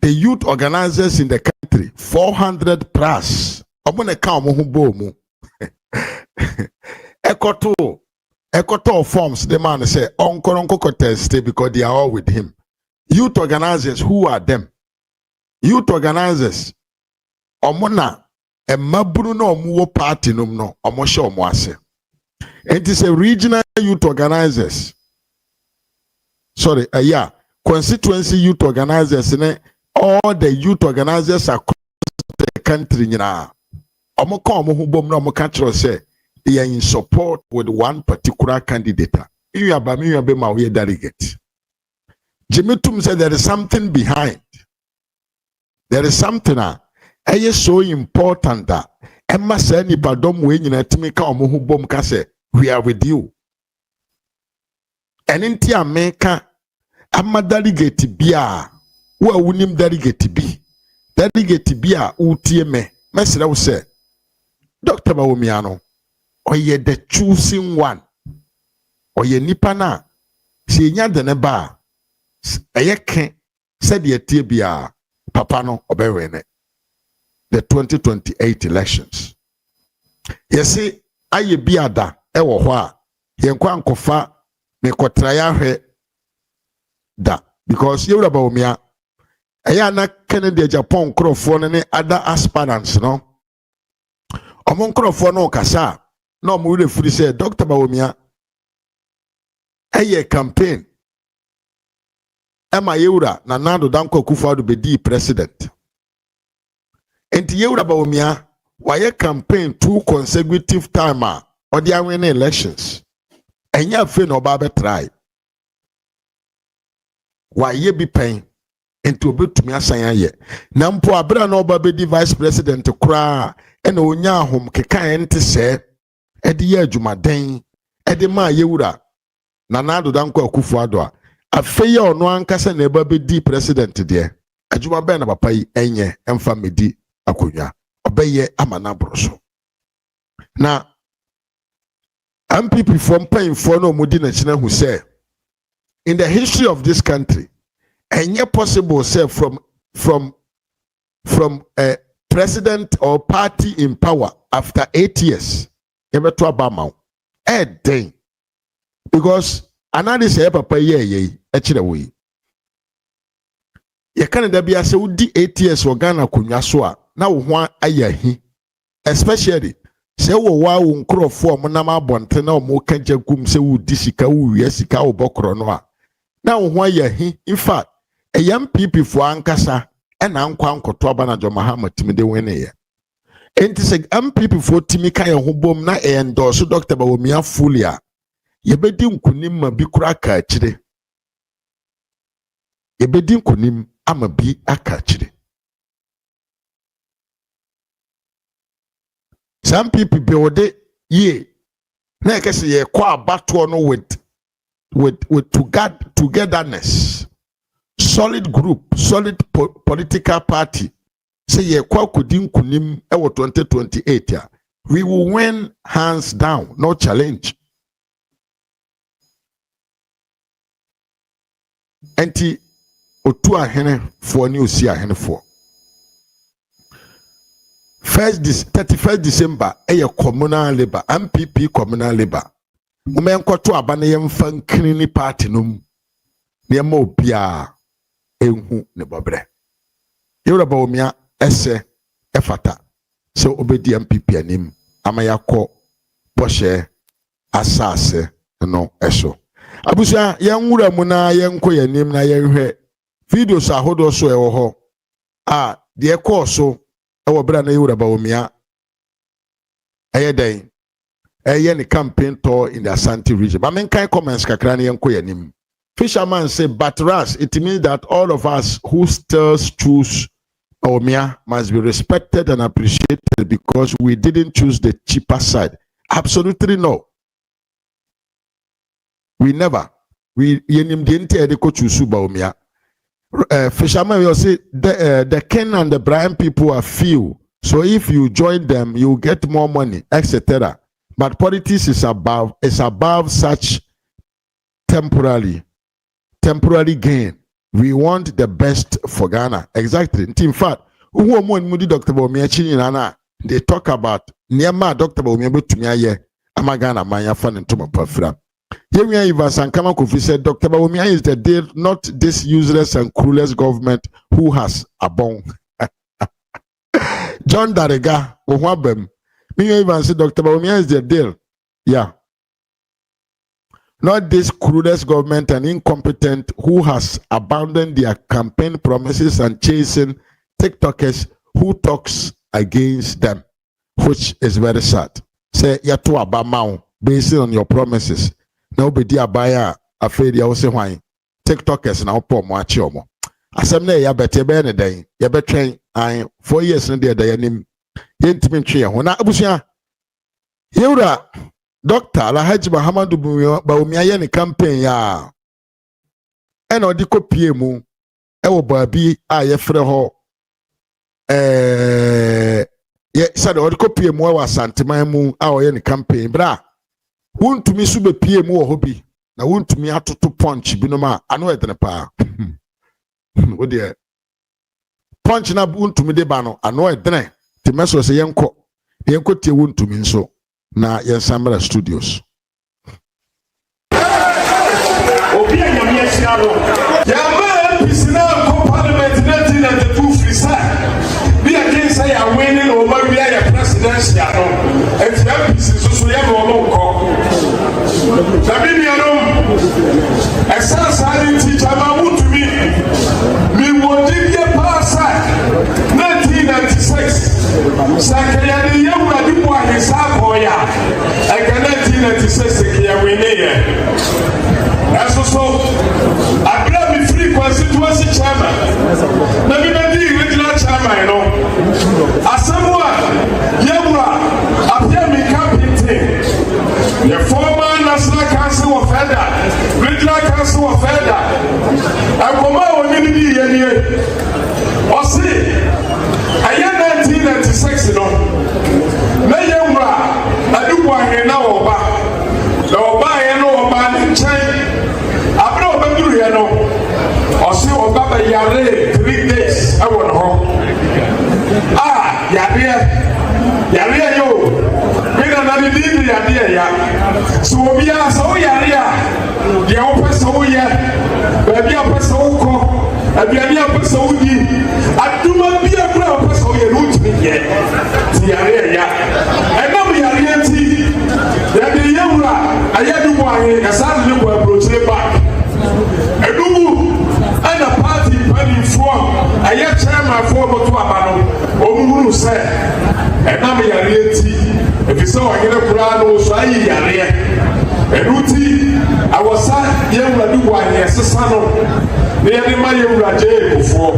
the youth organizers in the country 400 plus omone ka omo hu bo mu Ekoto forms the man say onkoronko test because they are all with him. Youth organizers, who are them? Youth organizers omona emabunu no omuwo party no omoshe omwase. It is a regional youth organizers. Sorry, constituency youth organizers all the youth organizers across the country nyina. Omoko omo bom na omoka kiro say they are in support with one particular candidate. You are my delegate. Jimmy Tum said there is something behind. There is something so important that Emma said ni padom we nyina timi ka omo hu bom ka say we are with you. And in America amma delegate bia wo awunim delegate bi. Delegate bia utie me. Mesre wo say Dr. Bawumia no oye the choosing one. Oye nipa na si enya de ne ba ken said ye tie bia papa no obewene the 2028 elections. Yesi aye biada ewo ho a yenkwa ankofa me kotraya hwe da because Yewura Bawumia Ayana Kennedy Japan crofone ne other aspirants no. Omon crofone no kasa. No mu de furi say Dr. Bawumia. Eye campaign. Emma Yewura na Nando Danko Akufo-Addo bedi president. Enti Yewura Bawumia waye campaign 2 consecutive time or they win elections. Enya fe no ba be try. Waye bi pen enti obetumi asan aye. Na mpo abra na oba bedi vice president kura ena onya ahom keka ente se e de ye adwumaden e de ma Yewura na Nando Danko Akufo-Addo a afeye ono ankasa na eba bedi president de adwuma be na papa yi enye emfa medi akonwa obeye amana broso na NPP from paying for no mudi na china who say in the history of this country enye possible say from a president or party in power after 8 years ever to abama den because another say papa ye echire we ye Canada bia say udi 8 years wo Ghana konwa so a na wo ho ayahi especially say wo wa wo nkrofo mo na mabonte na mo kanja gum say wo di sika wo wi sika wo bokro no a na wo ho ayahi in fact a NPP fo ankasa e na nkwa nkoto aba na Jo Mahama timide wene ye enti say NPP fo timi kan ho bom na e endorse Dr. Bawumia fully a yebedi nkunim ma bi kura ka akire yebedi nkunim ama bi aka akire. Some people build it, na ekese ye kwa battle no with togetherness, solid group, solid political party. Say ye kwa kudin kunim ewo 2028 ya. We will win hands down, no challenge. Enti otu ahene for ni osi ahene for. 31st December eye communal labor NPP communal labor umen kwato aba na yemfa nkini party num na yema obia enhu ne bobre Yewura Bawumia ese efata so obedi NPP anim amayakọ boshe asase no eso abusa yenwura mu na yenko yanim na yenhwe videos ahodo so ewo ho de course ewo bra na Yewura Bawumia den ni campaign tour in the Ashanti region. But men kind comments kakra na yenko yanim. Fisherman say, but Ras, it means that all of us who still choose Bawumia must be respected and appreciated because we didn't choose the cheaper side. Absolutely no. We never. We yenim dente edeko choose Bawumia. Fisherman will say the Ken and the Brian people are few. So if you join them, you get more money, etc. But politics is above such temporary gain. We want the best for Ghana. Exactly. In fact, Dr. Bawumia they talk about Niama Dr. Bawumia Butumia Amagana Maya Fan and Tuma Pafra. Yemia Ivasan Kama Kofi said Dr. Bawumia is the deal, not this useless and cruelest government who has a bone. John Darega, Wabem. Me even say Dr. Bawumia is the deal. Yeah. Not this cruelest government and incompetent who has abandoned their campaign promises and chasing TikTokers who talks against them, which is very sad. Say Yatu Abamau, based on your promises. Nobody abaya afraid you say why TikTokers now poor much omo. Asemne ya bete be ne den ya betwen an 4 years no de dayanim yentimi ntwe ho na abusia Yewura Dr. Alhaji Muhammadu Bawumia ye ne campaign ya e na odi kopie mu e wo baabi a ye frɛ ho ye sade odi kopie mu wa santeman mu a o ye ne campaign bra wontumi so be pie mu wo hobi na wontumi atoto punch binom a ano edene pa wo de punch na wontumi de ba no ano edene ti meso se yenko tie wontumi nso na yensamra studios obi anyamia sinaro ya ma pisina ko parliament 19 Sabiniano, a Sassani teacher, Mamu to me. Me would give you a pass 1996. Sakayani Yama Dupwa is Apoya. I can 1996 here we need. As so, I brought me free constituency chairman. Let me be regional chairman, you know. As someone, Yamra, appear me captain. The former National Council of Elder, Regional Council of Elder, and come out with me here. Or see, I am 1996, you know. May Yamra, I do one here now, Oba. The Oba, you know, Oba in China. I don't know, you know. Or see, Oba, Yare, 3 days, I want home. Ah, Yare, yo. So we are so area. The open so yet. Baby, a person call. A baby, a person I do not be a ground person yet. The area. And now we are reality. That the young I had to buy a son who approach back. A new and a party planning form. I had chairman for to Abano. Omu said. And now we are reality. If you saw I get a brand, so I hear a routine. I was sad, young Radu, yes, son of the animal young Raja before.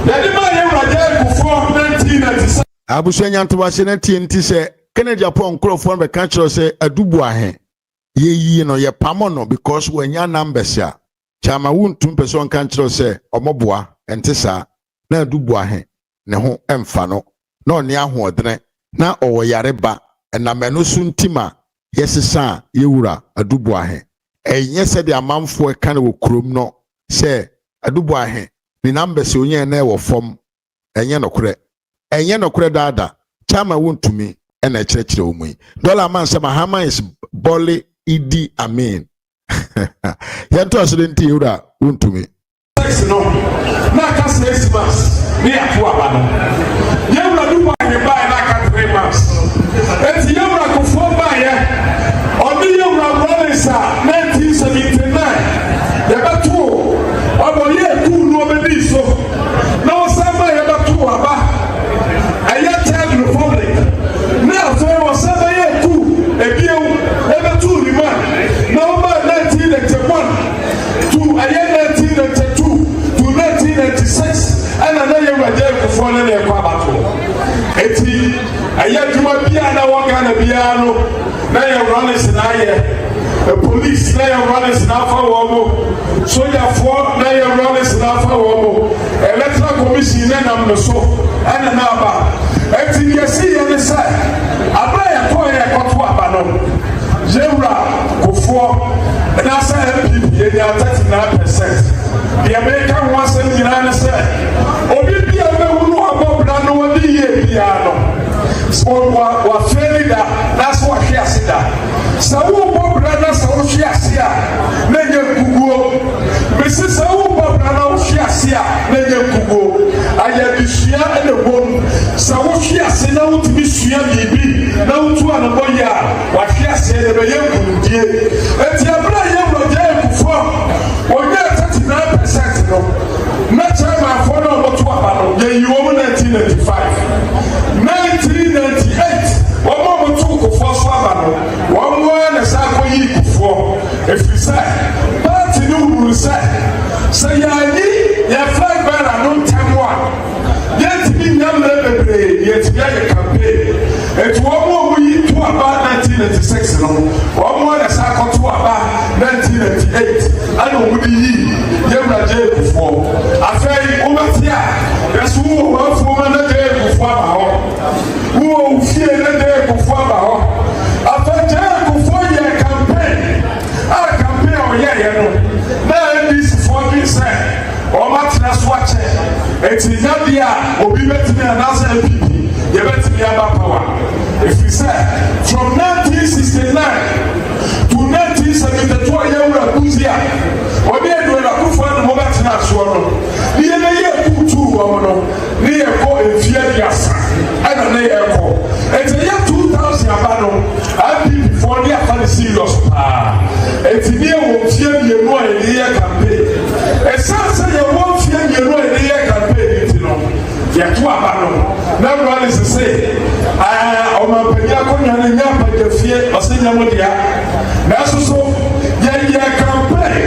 The animal young Raja before 1997. Abushanya to Washington TNT say, Kennedy upon Crawford, the country say, a dubois. Ye no, ye pamono, because when your numbers ya, Chama won't 2% country say, or Mobua, and Tessa, na dubois, no, emfano, no near who na owo yareba na menu suntima yesesa yewura adubu ahe enye se de amanfo e kan wo krom no se adubu ahe ni number se onye na e wo fom enye nokure dada chama wontumi na e kirekire wo mu dollar man se mahama is Bole Idi Amin yanto asodenti yewura wontumi no na ka 6 months ni afu abano yewura dubu ahe ba na 3 months. It's Yamra Kufobaya on the Yamra Rolesa 1979. The Batu, about year 2 nobody so. No, somebody about 2 about a year 10 Republic. Now, so I was 7 year 2, a year, ever 2 remand. No, about 1981 to a year 1982 to 1996, and another year before the Quabato. Aya juma bia na waka na bia no na ya runners na ye the police na ya runners na fa wo mo soldier for na ya runners na fa wo mo electoral commission na nam no so ana na ba eti yesi ye ne say abra ya ko ye ko to aba no jewra kofo na say NPP ye ya 39% the American wants to be say obi bia be wonu abo bra no wodi ye bia no so wa feli da that's what she has said so wo brother so she has here na nye kuguo mesi so wo brother she has here na nye kuguo aya bishia ene bom so wo she has na wo tibi sua bibi na wo tu ana boya wa she has na be yekundie eti abra ye roje kufo wo nye 39% no na chama for no mo tu aba no ye yi wo 1995 1998, one more to go for Swabano, one more and a sack for if you say, but you will say, your flag bearer, no time one. Yet be young baby, yet be a campaign. It's one more we to about 1996, one more and a sack to about 1998. I don't want to be young jail before. I say, Umatia, that's who were for another day before. Who fear the day before our after jail before your campaign? Our campaign, oh yeah, now this for this or much less watch it. It's in India, or be better than another NPP, you better be about power. If you say from 1969 to 1972, you were a Buzia, or be a good for the moment in our swallow. The year 2 near in Fiat. I don't know. It's a year 2000 abano. I did before the serious. Esanse ye won fie ye no e ye campaign ti no. Ye to aba no. Na everyone is say, o ma panya ko nya nya pa je fie, o se nya mo dia. Na so ye campaign.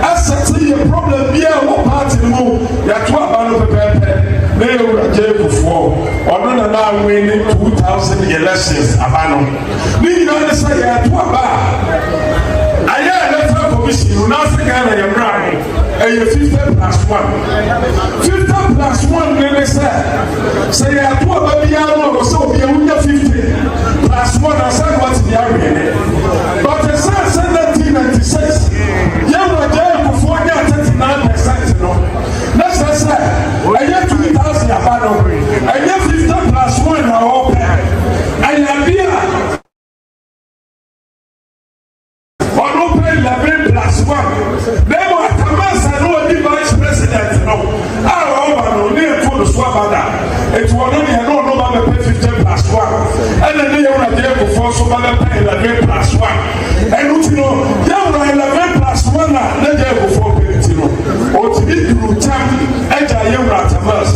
Asset ye problem bi a wo party no, ye to aba no pepepe. Na ye wura je before. Ono na win 2000 elections aba no. Ni na say ye to aba. Now, Ghana, you're right. And you're 50 plus 1. 50 plus 1, they say. Say, I have 2 baby, or so, be a 50 plus 1. I said, what's the area? But the sun said 1996. You were there before 39%. You know, that's what I said. I get 2,000 about I get 50 plus 1 are open. And you're here. They were Tamas and no vice president. No, no, near to the Swabada. It was only a no number pay 50 plus 1. And then they were there before so many pay 11 plus 1. And you know, they were 11 plus 1, not there before Pelletino. Or to be through time, and I am Ratamas.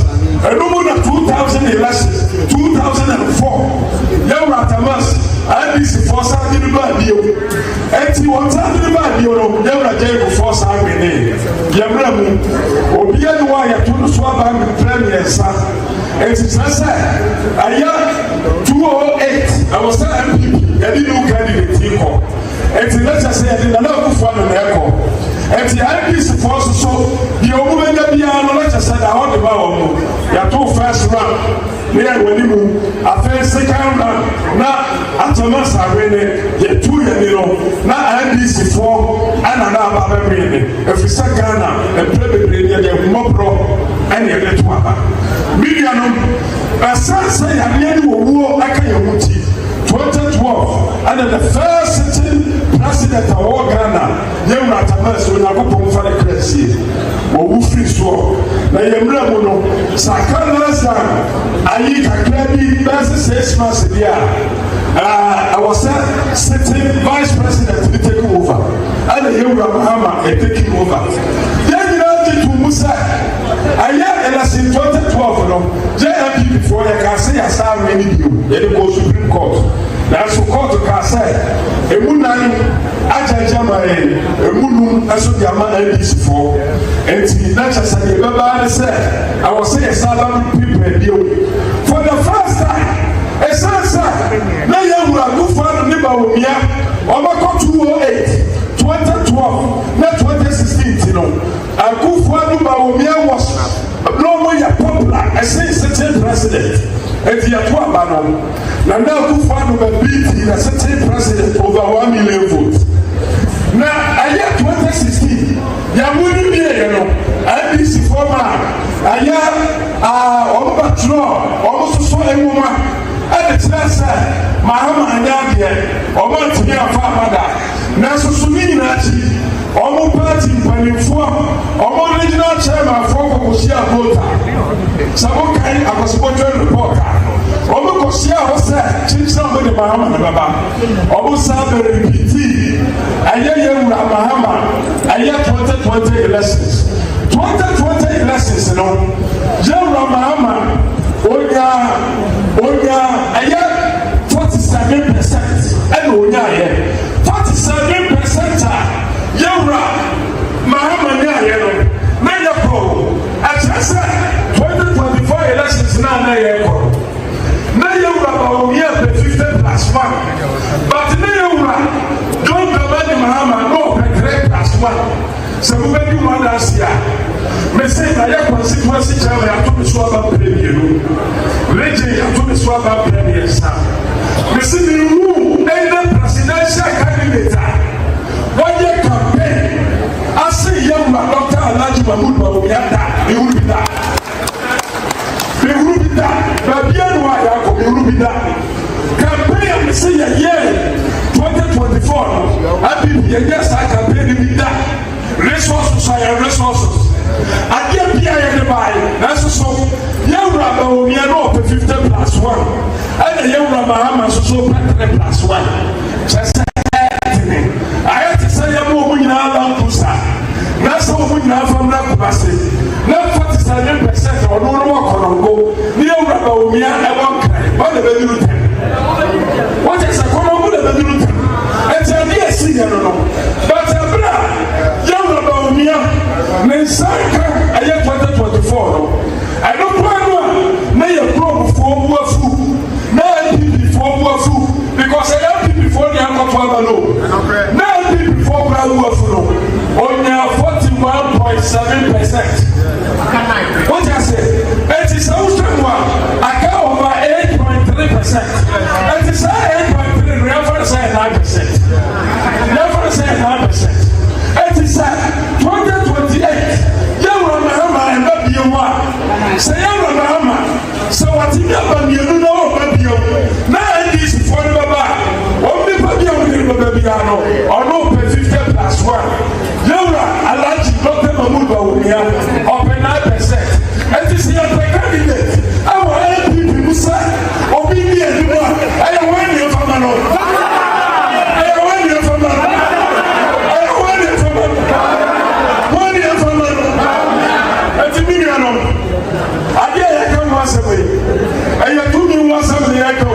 And no more than 2000 elections, 2004. Young Ratamas. I be for something about you. And you want something about you, never day before Saturday. Yamu, Obian Wire to the swap and premier, son. And it's I said, I am 208. I was an NPP, a new candidate. And let's just say, I did not go for an echo. And the IPC force so the woman that be on let's just say, I want the Bawumia. You are too fast run. Near when you a first second round, not Atamas are winning, the 2 years, not IPC 4 and another baby. If you say Ghana and play the radio, they will not pro and you get one. Million, a son say, I mean, war, I can't 2012, and the first sitting president of all Ghana, young Ratamas, when I go for the crazy, or who free so. Now, Yamramono, Sakana, I eat a clearly best 6 months a year. I was sitting vice president to take over, and the young Mahama taking over. Then you know, to Musa, I had election 2012, JMP before I can say I saw many you, then go Supreme Court. That's what court can say. A Munan, Ajajama, a Munum, as what Yama NPP for. And the Natchez and the Baba said, I was saying, Southern people deal. For the first time, a son, no young will go for the Bawumia, Omako 208, 2012, not 2016, you know. I go for the Bawumia was no more popular, I say, certain president. And the Atuabano, now who found a beat the certain president over 1 million votes. Now, I year 2016, there wouldn't be IPC former, I year Obatro, almost so a woman, and the chance, Mahama and Yadia, or one to be a father. Now, so Sumini, Omo party Panifo, Omo regional chairman for Kosia Vota. Some kind of a supporter reporter. Omo Kosia was said, change somebody Mahama Baba. Omo Sabe repeat. Aye Mahama. Aye 2020 elections. 2020 elections, you know. General Mahama. Oya. Aye 47%. And Oya 47%. Yawra, Mahama Nyayeno, Nayako, at 2024 elections now, Nayako. Nayawra Bawumia 50 plus 1. But Nayawra, don't the Mahama, no, 3 plus 1. So, we may do one last year. Me say, I have constituency chairman, I told the Swaba Premier. Legend, I told the Swaba Premier. Me say, the rule, any presidential candidate. One year campaign, I say young Dr. Alaji Mahmoud Bawumia, he will be that. He will be that. But beyond why he will be that. Campaign, I say a year, 2024, I be yes, I campaign to be that. Resources, I have resources. I get PI everybody. That's so. Young Bawumia no 50 plus 1. And the young Mahama so 3 plus 1. Just I have to say, I'm moving out of Pusa. That's all we have from na Kumasi. Na 47% or no more Konongo. Near Bawumia and one kind. What the baby will tell. What is a Konongo the baby will tell? It's a dear singer, no. But a bra, young Bawumia, Mensaka, I am 2024. I don't want may a pro for food. Now NPP for food because I am before the Alcohol. Now before Bawumia. On your 41.7%. What I say? It is also I got over 8.3%. It is 8.3%. Never say 9%. Never say 9%. It is 2028. You remember and not be one. Say you remember. So what you never you know about you. Now it is for the Baba. One people you baby or no 50 plus 1. Alaji Dr. Mahmoud Bawumia up 9%. And this is a candidate. I want NPP Musa obedient to one. I want you from an old. I want you from an old. I want you from an old. One year from an old. And to me, I know. I get a come once away. I have 2 million once a day. I go.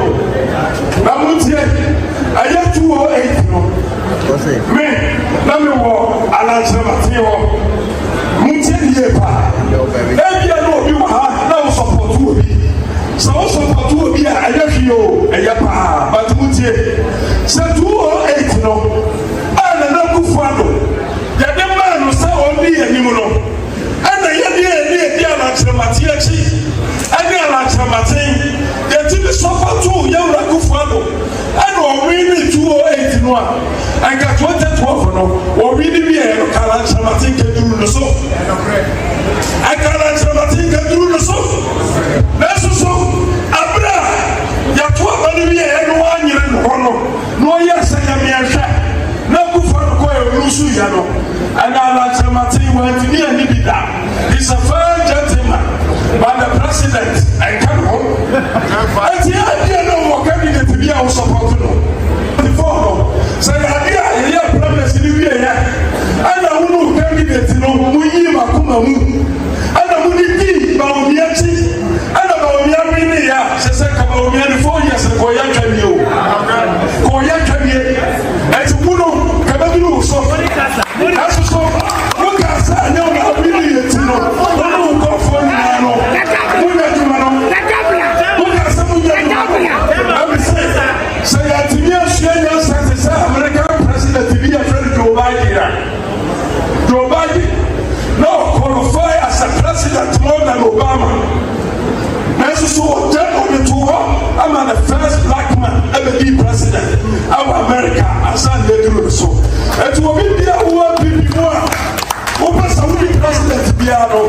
I have 208. Me, let me walk. Alansha Mateo, Muntin Yepa. Every year, you are now support to be. So support to be a Yakio, a Yapa, but Muntie. So 208 no. And another Fado. The man who saw only a Nimuno. And the Yadia Alansha Matiachi. And the Alansha Matin. The Timmy support to Yara Fado. And we need 208 no. I got 2012 no. Or we need be a Kalanchamatin can do the so. I Kalanchamatin can do the so. That's so. Abra. Yatua Banibia and 1 year in Hono. No, yes, I am here. No good for the Koya Rusu Yano. And Kalanchamatin went to me and Nibida. He's a fine gentleman. But the president, I come home. I see, I didn't know what candidate to be our support. So I hear problems in the year. And I will not candidate no Muima Kumamu. And I will be Bawumia. And I will be here. She said, Bawumia 4 years ago, Koya Camio. Koya Camio. And to Muno, Kababu, so that's so. Look at that. No, I really need to know. I don't go for Nano. Look at some of you. I will say that to me, American president to be a friend of Joe Biden. Joe Biden now qualified as a president more than Obama. That's so I'm the first black man ever be president of America. I said they do so. It will be the one people who Saudi president Biano.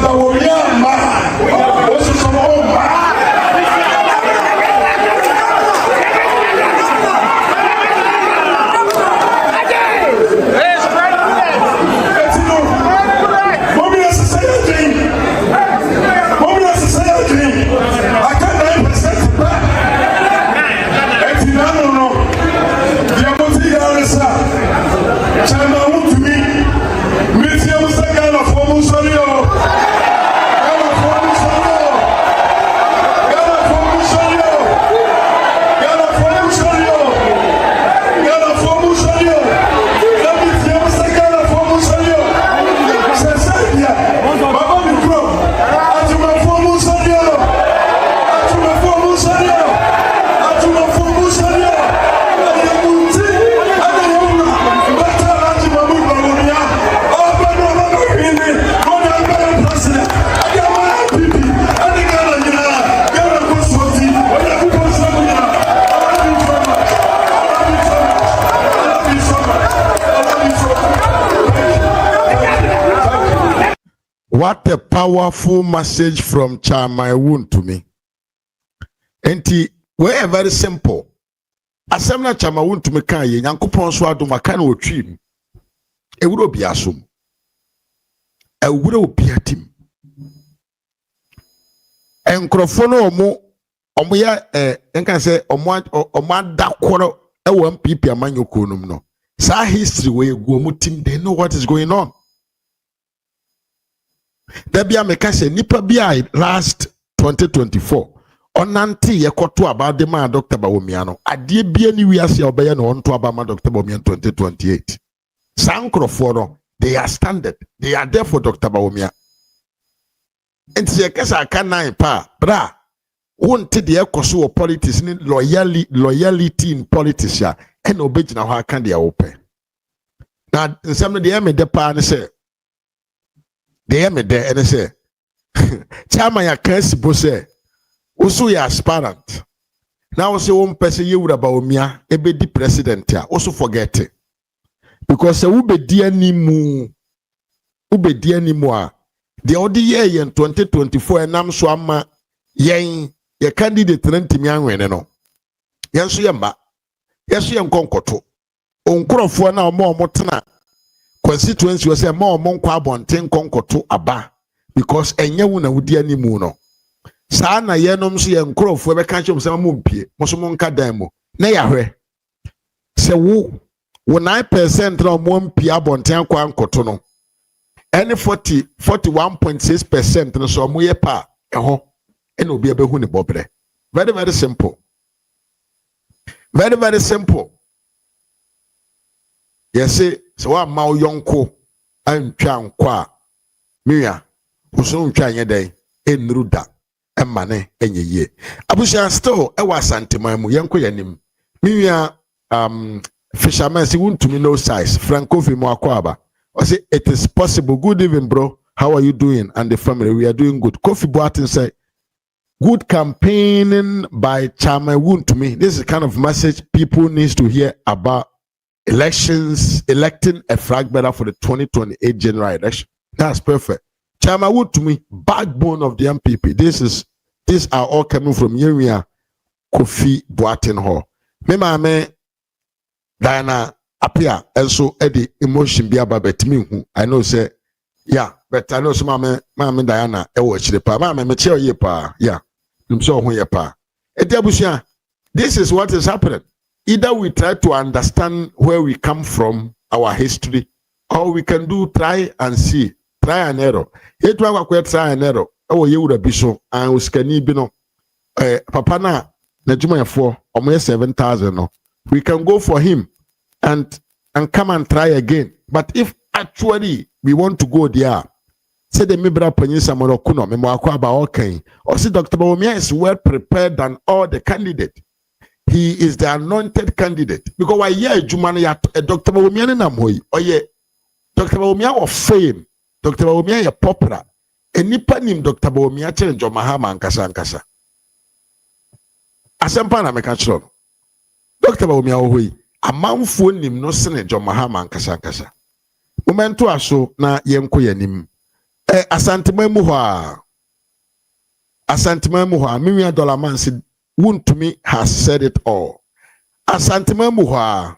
Bawumia man. Also some old man. What a powerful message from Chamaiwun to me. And we're very simple. Asemna Chamaiwun to me can ye Yankopon so adom aka na otwi. E wuro bi asom. E wuro bi atim. Enkrofo no omo ya enkan say omo adakoro e wo NPP amanyoko num no. Sa history we go mu team, they know what is going on. Debia Mekase Nipa Bia last 2024. Onanti yekoto about the man Dr. Bawumia. Adie bia ni wiase obeye no onto abama Dr. Bawumia 2028. Sankroforo, they are standard. They are there for Dr. Bawumia. And see kesa kana pa bra. Won't the ekoso politics ni loyalty in politics ya and obey na ho aka dia open. Na nsem de me de pa ne say de me de and say chama ya kasi bo say also ya aspirant. Now say one person you would about Bawumia ebedi president ya also forget it. Because ubedi animu a the other year in 2024 and I'm so ama yen your candidate rentimi anwene no yenso yemba yeso yen konkoto onkrofo na omo tena constituency we say mo nkwa abonten konkoto aba because enye wu na wudi animu no saa na yenom so yen nkrofo be ka chom say mo mpie mo so mo nka dan mo na yahwe se wo 9% na mo mpie abonten kwa nkoto no any 41.6% no so mo ye pa eho and will be able to bobre. Very, very simple. Very, very simple. Yes, so I'm my young co and chan qua Mia, who soon trying a day in Ruda and money and ye. Abusha still a was antimamu yanko yanim. Mia fisherman, he won't to me no size. Franco Fimoaquaba. I say it is possible. Good evening, bro. How are you doing? And the family, we are doing good. Kofi Boatin say, good campaigning by Chairman Woon to me. This is the kind of message people need to hear about elections, electing a flag bearer for the 2028 general election. That's perfect. Chairman Woon to me, backbone of the NPP. These are all coming from Yemia Kofi Boatin Hall. Me mame Diana appear also Eddie emotion be about me. I know say yeah, but I know some mame Diana watch the pa mame me tell you pa yeah. This is what is happening. Either we try to understand where we come from, our history, or we can do try and see, try and error. It was try and error. Oh, you would have been so. I was canny bino. Papa na Najuma for almost 7,000. No, we can go for him and come and try again. But if actually we want to go there. Say the Mibra Panisa Morokuno, Memoakaba okay. Or see Dr. Bawumia is well prepared than all the candidates. He is the anointed candidate. Because why yeah, Jumani Dr. Bawumia Namoi, or yeah, Dr. Bawumia of fame, Dr. Bawumia popular. And nipa nim Dr. Bawumia change your Mahama and Kasa. Asempana Mekachron. Dr. Bawumia Ohui, a man phone him no senate John Mahama and Kasa. Momentu aso na yenko yanim. Asantimamu hwa Mimia Dollar Man said won't to me has said it all. Asantimamu hwa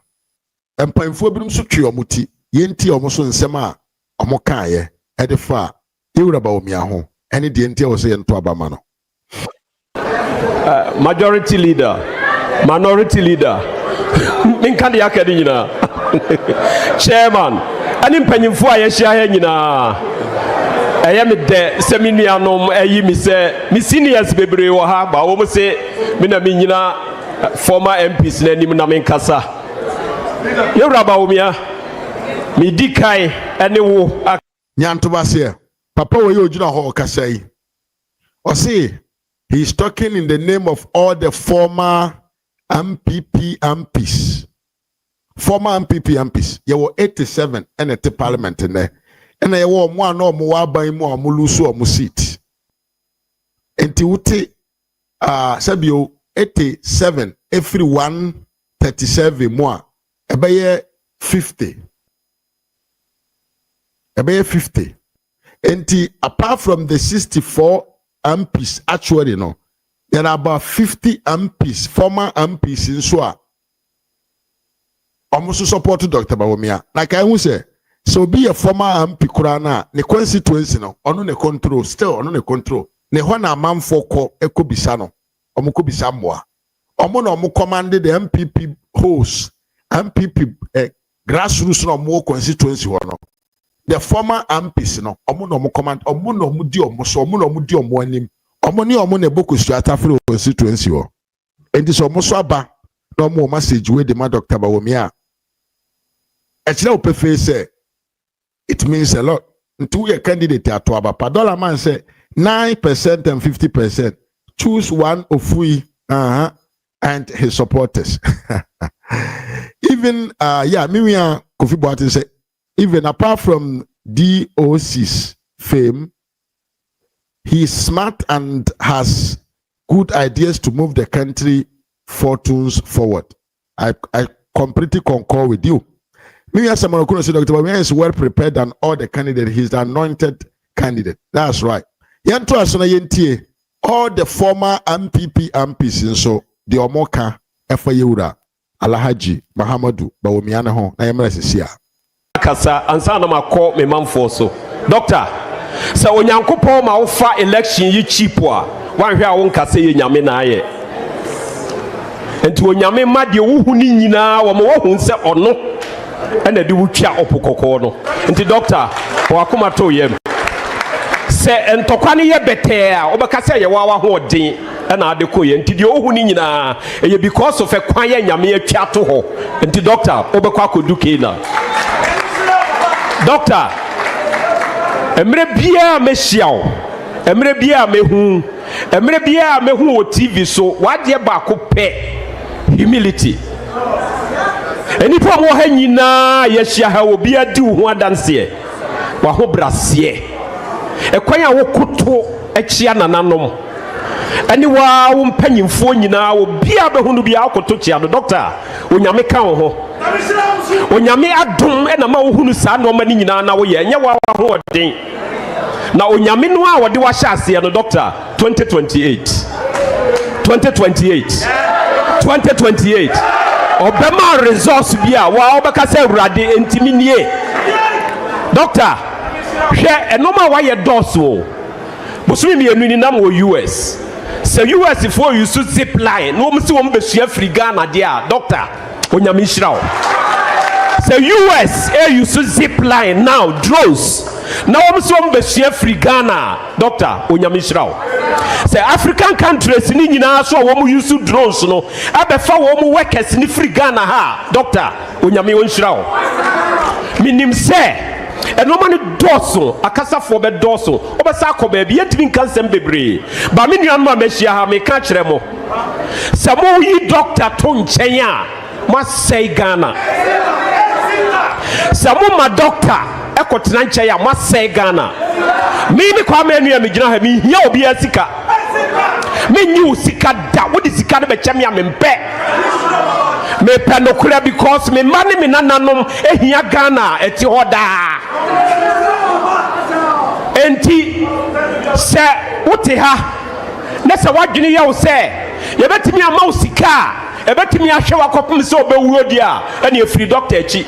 empanfo binom so twe omuti yenti omoso nsema omokaye edefa Ewura Bawumia ho ene de enti wo se yento abama no. Majority leader, minority leader. Minka de akadi nyina. Chairman, ani mpanyimfo a yehia ha nyina. I am the seminarium. I am Miss Seniors Bebre Waha, but I almost say, Minamina, former MPs, Nanim Namin Kasa. You're Bawumia, Midikai, and the Wu Yantobasia. Papa, where you know Kasai? Or say, he's talking in the name of all the former MPP MPs. Former MPP MPs. You were 87 and at the parliament in there. And I want one or more by more mulusu or musit. And Tiuti Sabio 87 every 137 more. About 50. About 50. And apart from the 64 MPs, actually, no, there are about 50 MPs, former MPs in Swa. Almost support Dr. Bawumia. Like I will say. So be a former MP Kurana, the constituency no, on the control, still on the control. Ne hwana man foko eko bisano, omuko bisamwa. Omo commanded the MPP host, MPP grassroots no more constituency no. the former MPs no omo no command omo no di omo so omo no di omo anim omo ni omo na boku strata for constituency o enti so omo so aba no omo message we the ma Dr. Bawumia actually o prefer say it means a lot nti we candidate ato aba pa dollar man say 9% and 50% choose one of we and his supporters even Miriam Kofi Boateng say even apart from DOC's fame, he's smart and has good ideas to move the country fortunes forward. I completely concur with you. Maybe as someone said, Dr. Bawumia is well prepared than all the candidates. He's the anointed candidate. That's right. All the former MPs and so the Omoka Efayura Alhaji Mahamadu Bawumia na ho na yemra sisia. Kasa ansa na makọ me manfo so doctor se onyankopon ma wo fa election yi cheap a wanhwe a won kasa ye nyame na aye enti onyame ma de wo hu ni nyina wo ma wo hu se ono ena de wo twa opokoko no enti doctor wo akoma to yem se entokwa ne ye bete a wo be kasa ye wa ho odin ena ade ko ye enti de wo hu ni nyina eye because of ekwan ye nyame atwa to ho enti doctor wo be kwa akodu keina. Doctor, emre bia me hyiaw emre bia me hu o TV so wade ba ko pe humility eni po mo ha nyina ye hia ha obi adi ho adanse wa ho brase ekwan a wo koto achia nananom eni wa wo mpanyimfo nyina obi abehu no bia akoto chia do doctor onyame ka wo ho onyame adom ena ma wo hunu saa no mani nyina na wo ye nya wa ho odin na onyame no a wode wa hya ase no doctor 2028 obema resource bia wa obeka se urade entimi nie doctor hwe enoma wa ye doso busumi mienu ni nam wo US se US for you to zip line no msi wo mbesua free Ghana dia doctor onyame nhyirawo se US you to zip line now drones na wo msi wo mbesua free Ghana doctor onyame nhyirawo se African countries ni nyina so wo mu use drones no abefa wo mu workers ni free Ghana ha doctor onyame nhyirawo minim se enoma ne doso akasafo be doso obesa akoba bi yetimi nkansem bebre ba me nuan ma mehia ha me ka kire mo se mo yi doctor to nchen a mo sei Ghana se mo ma doctor ekotena nchen a mo sei Ghana me kwa ma nua me gina ha me hia obi asika me nyi sika da wodi sika de be kyem ya me mpe me penokura because me mani me nananom ehia Ghana eti hoda enti se wote ha na se wadwene ye wo se ye betimi ama usika e betimi ahwe wakopum se obewuo dia ene efiri doctor echi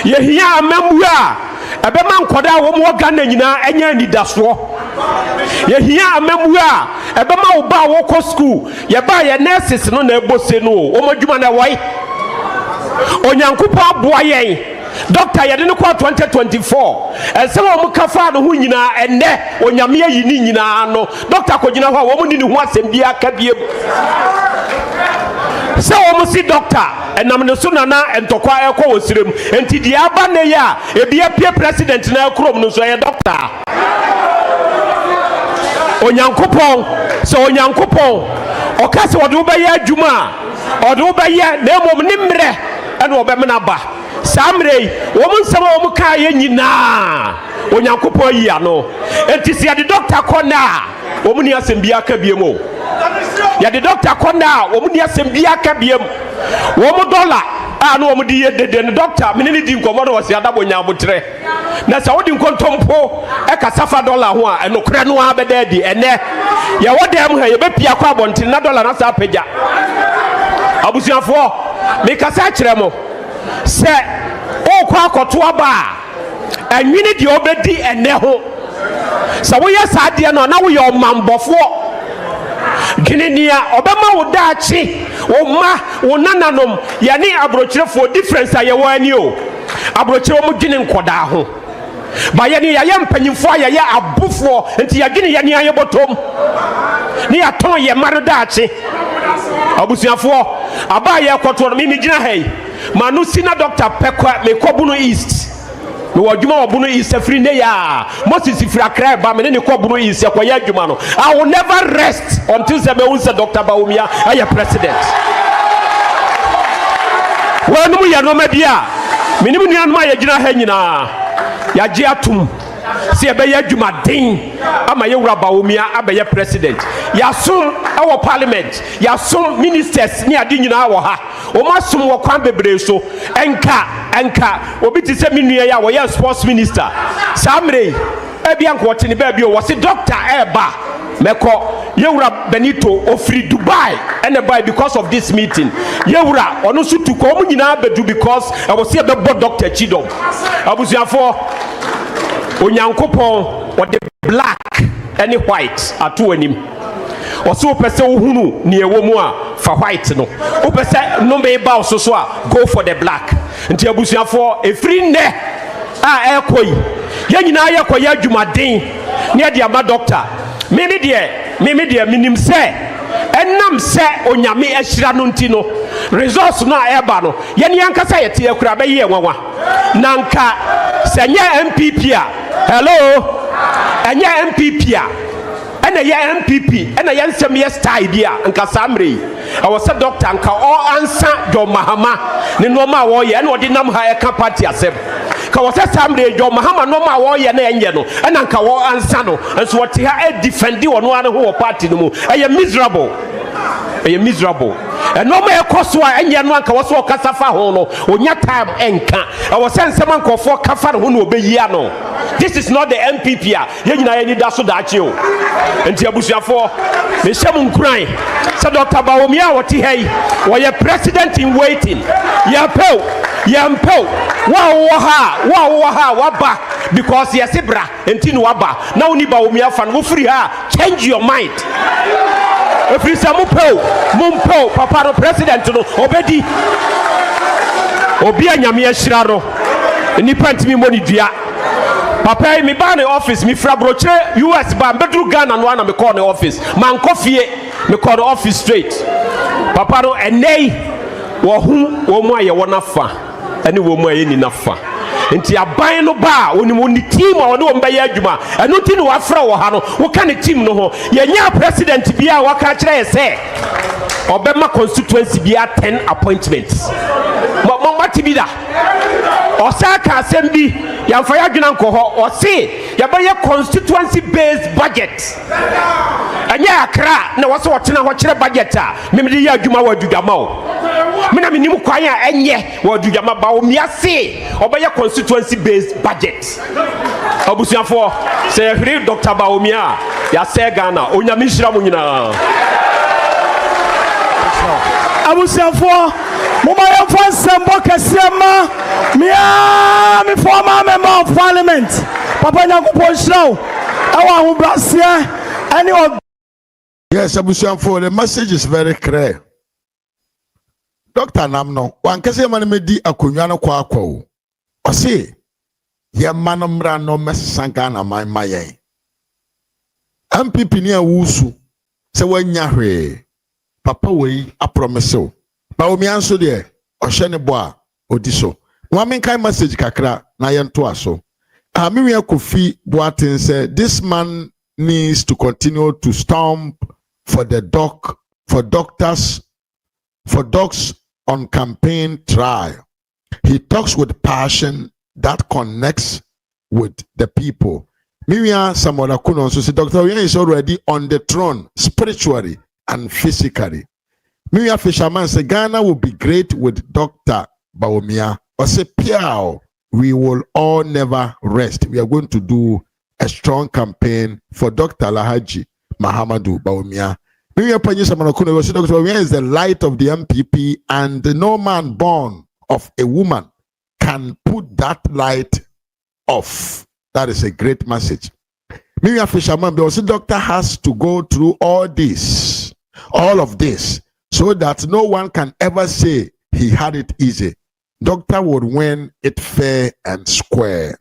ye hia amamu a ebema nkoda wo mo Ghana nyina enya nidaso ye hia amamu a ebema wo ba wo ko school ye ba ye nurses no na ebose no wo madwuma na wai onyankopa aboa yen doctor ye de no kwa 2024 ese wo mukafa no hu nyina enne onyame ayi ni nyina no doctor kogina ho wo mu ni hu asem bia ka biem se wo mu si doctor enam ne so nana entokwa ekọ wosirem enti di aba ne ya ebia pie president na ekrom no so ye doctor onyankopon se onyankopon okase wo de wo be ya adwuma o de wo be ya na emom ni mre ene wo be mena ba samrei wo mu nsema wo mu ka ye nyina onyankopon yi ano enti se de doctor kona wo mu ni asem bia ka biemo ya de doctor kona wo mu ni asem bia ka biem wo mu dollar no wo mu di ye de doctor me ni di nkomo no wose adabo nyabotre na sa wo di nkontompo e ka safa dollar ho a enokre no a beda di ene ya wo dem ha ye be pia kwa bontin na dollar na sa pagya abusuafo me ka sa kire mo se o kwa akoto aba anwini di obedi ene ho sa wo ye sa de no na wo ye omambofo ginenia obema wo daachi wo ma wo nananom yani abrochirefo difference aye wo ani o abrochire mo gine nkoda ho ba ye ne ya mpanyimfo ya ya abufo enti ya gine ya ne aye botom ne ya ton ye marodaache abusuafo aba ye kwoto no mi gina hai manu sina doctor pekwa me kobuno east me wadwuma wabuno east afri ne ya Moses Ifrakra ba me ne kobuno east akoya adwuma no. I will never rest until se me unsa Dr. Bawumia aye president. Wanu ya no mabia minimu ni anu aye gina ha nyina ya je atum se ebe ya adwuma den ama ye wura Bawumia abaye president ya sum our parliament ya sum ministers ni ade nyina wo ha o ma sum wo kwan bebre so enka obi ti se minua ya wo ya sports minister samre ebia nko wote ni ba bi o wo se doctor eba meko yewura Benito ofri Dubai and by because of this meeting yewura onu so tu ko mu nyina bedu because I was here be Dr. Chidom abusuafo onyankopon or the black and white ato anim oso pese ohunu ne ewomu a fa white no o pese no me ba so so a go for the black nti abusuafo efri nne a ekoi ye nyina ye koya adwumaden ne de ama doctor mimi de minim se enam se onyame ahira no nti no resource no a eba no ye ne yankasa ye te akura be ye nwanwa nanka senye NPP a hello enye NPP a ena ye NPP ena ye nsem ye style dia nka samre I was a doctor nka all answer John Mahama ne no ma wo ye ena odi nam ha e ka party asem ka wo se samre John Mahama no ma wo ye na enye no ena nka wo answer no enso wo te ha e defend wo no ane ho party no mu eye miserable and no me koso a enye no anka wo so kasa fa ho no onya time enka I was saying nsem anka for kafa ho no obeyia no. This is not the NPP a ye nyina ye ni da so da ache o enti abusuafo me hyem nkran se Dr. Bawumia woti hei wo ye president in waiting ye mpel wa ba because ye sebra enti no waba na woni Bawumia fa no free ha change your mind. If you say mumpel papa no president no obedi obi anyame ahira no nipa ntimi moni dua papa mi ba ne office mi fra broche US ba bedru Ghana no ana me call ne office man kofie me call the office straight papa no enei wo hu wo mu aye wona fa ene wo mu aye ni na fa nti aban no ba oni team a oni wo mbaye adwuma eno ti ni wa fra wo ha no wo ka ne team no ho ye nya president bia wa ka kire ye se obema constituency bia 10 appointments mo tibida osaka assembly ya mfa ya dwuna nko ho o se ya ba ye constituency based budget anya akra na wo se wo tena ho kire budget a memde ya adwuma wa dudama o mina minim kwan a enye wa dudama Bawumia se oba ye constituency based budget abusuafo se hiri Dr. Bawumia ya se Ghana onyame hira mo nyina abusuafo Mobile phone sembo kesiema me former member of parliament Papa Nyankopon Shraw awa hu brasia any of. Yes, abusuafo, the message is very clear. Dr. Namno wan kese man medi akonwa no kwa o ose ye manomra no mesanka na man mayen MPP ni awusu se wanya hwe papa wei apromise o Bawumia nso de ohye ne bo a odi so wa men kai message kakra na ye nto aso Amiria Kofi Boateng said this man needs to continue to stomp for the dogs on campaign trial. He talks with passion that connects with the people. Miriam Samola Kuno so said Dr. Oyen is already on the throne spiritually and physically. Miriam Fisherman said Ghana will be great with Dr. Bawumia. Or say Piao, we will all never rest. We are going to do a strong campaign for Dr. Alhaji Mahamudu Bawumia. Miriam Panyi Samola Kuno said Dr. Bawumia is the light of the MPP, and no man born of a woman can put that light off. That is a great message. Miriam Fisherman, the doctor has to go through all of this, so that no one can ever say he had it easy. Doctor would win it fair and square.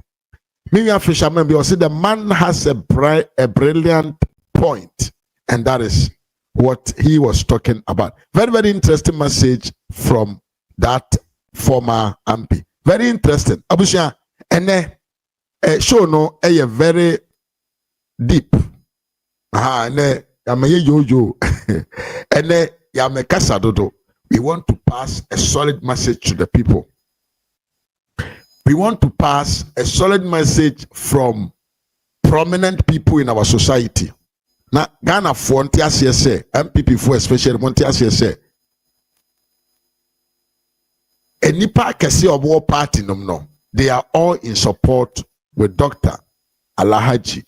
Mimi fisherman be say the man has a brilliant point, and that is what he was talking about. Very, very interesting message from that former MP. Very interesting. Abusha, and show no a very deep. And yo and yamekasa dodo. We want to pass a solid message to the people. We want to pass a solid message from prominent people in our society. Now, Ghana for NTSC, MPP for especially NTSC. Any party or more party no, they are all in support with Dr. Alhaji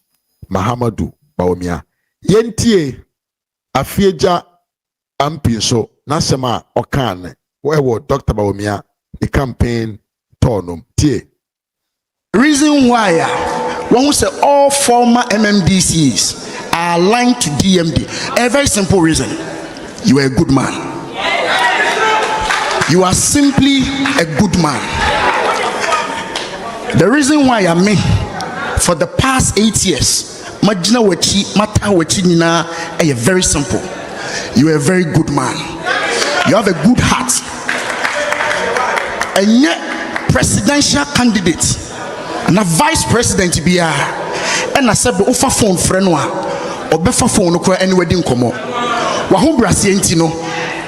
Mahamudu Bawumia. Yentie afieja MP so nasema okane where Dr. Bawumia the campaign tonum tie. Reason why one will say all former MMDCs are aligned to DMD. A very simple reason. You are a good man. You are simply a good man. The reason why I mean for the past 8 years, Majina Wechi, Mata Wechi Nina, are very simple. You are a very good man. You have a good heart. And yet, presidential candidate, and a vice president be and I said, offer phone friend or better phone anywhere in Como. Wahu Brasientino,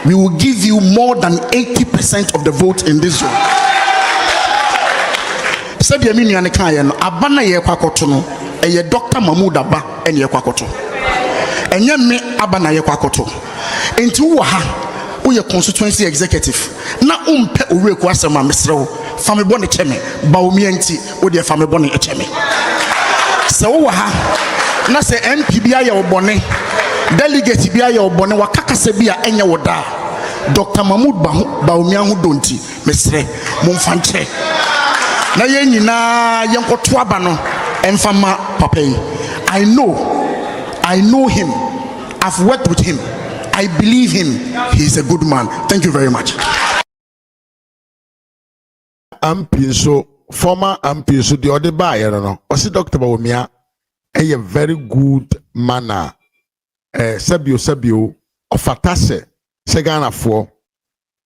we will give you more than 80% of the vote in this zone. Said the Aminian Kayan, Abana Yekwakotono, and your Dr. Mahmoud Abba and Yekwakoto. And Yemi Abana Yekwakoto. Into Waha, your constituency executive. Na umpe urekwasema Mr. Family Bonnie Cheme, Bawumia, or their family Bonnie Cheme. So Waha, na se NPP ya Bonnie, delegate Bia ya Bonnie, Wakakasebia Enya Wada, Dr. Mahmoud Bawumia Hudonti, Mr. Mumfanche. Na yenyi na yanko twabano enfama papai. I know him. I've worked with him. I believe him. He's a good man. Thank you very much. MP so former MP so the other buyer no. Osi Dr. Bawumia a very good manner. Sabio ofatase segana for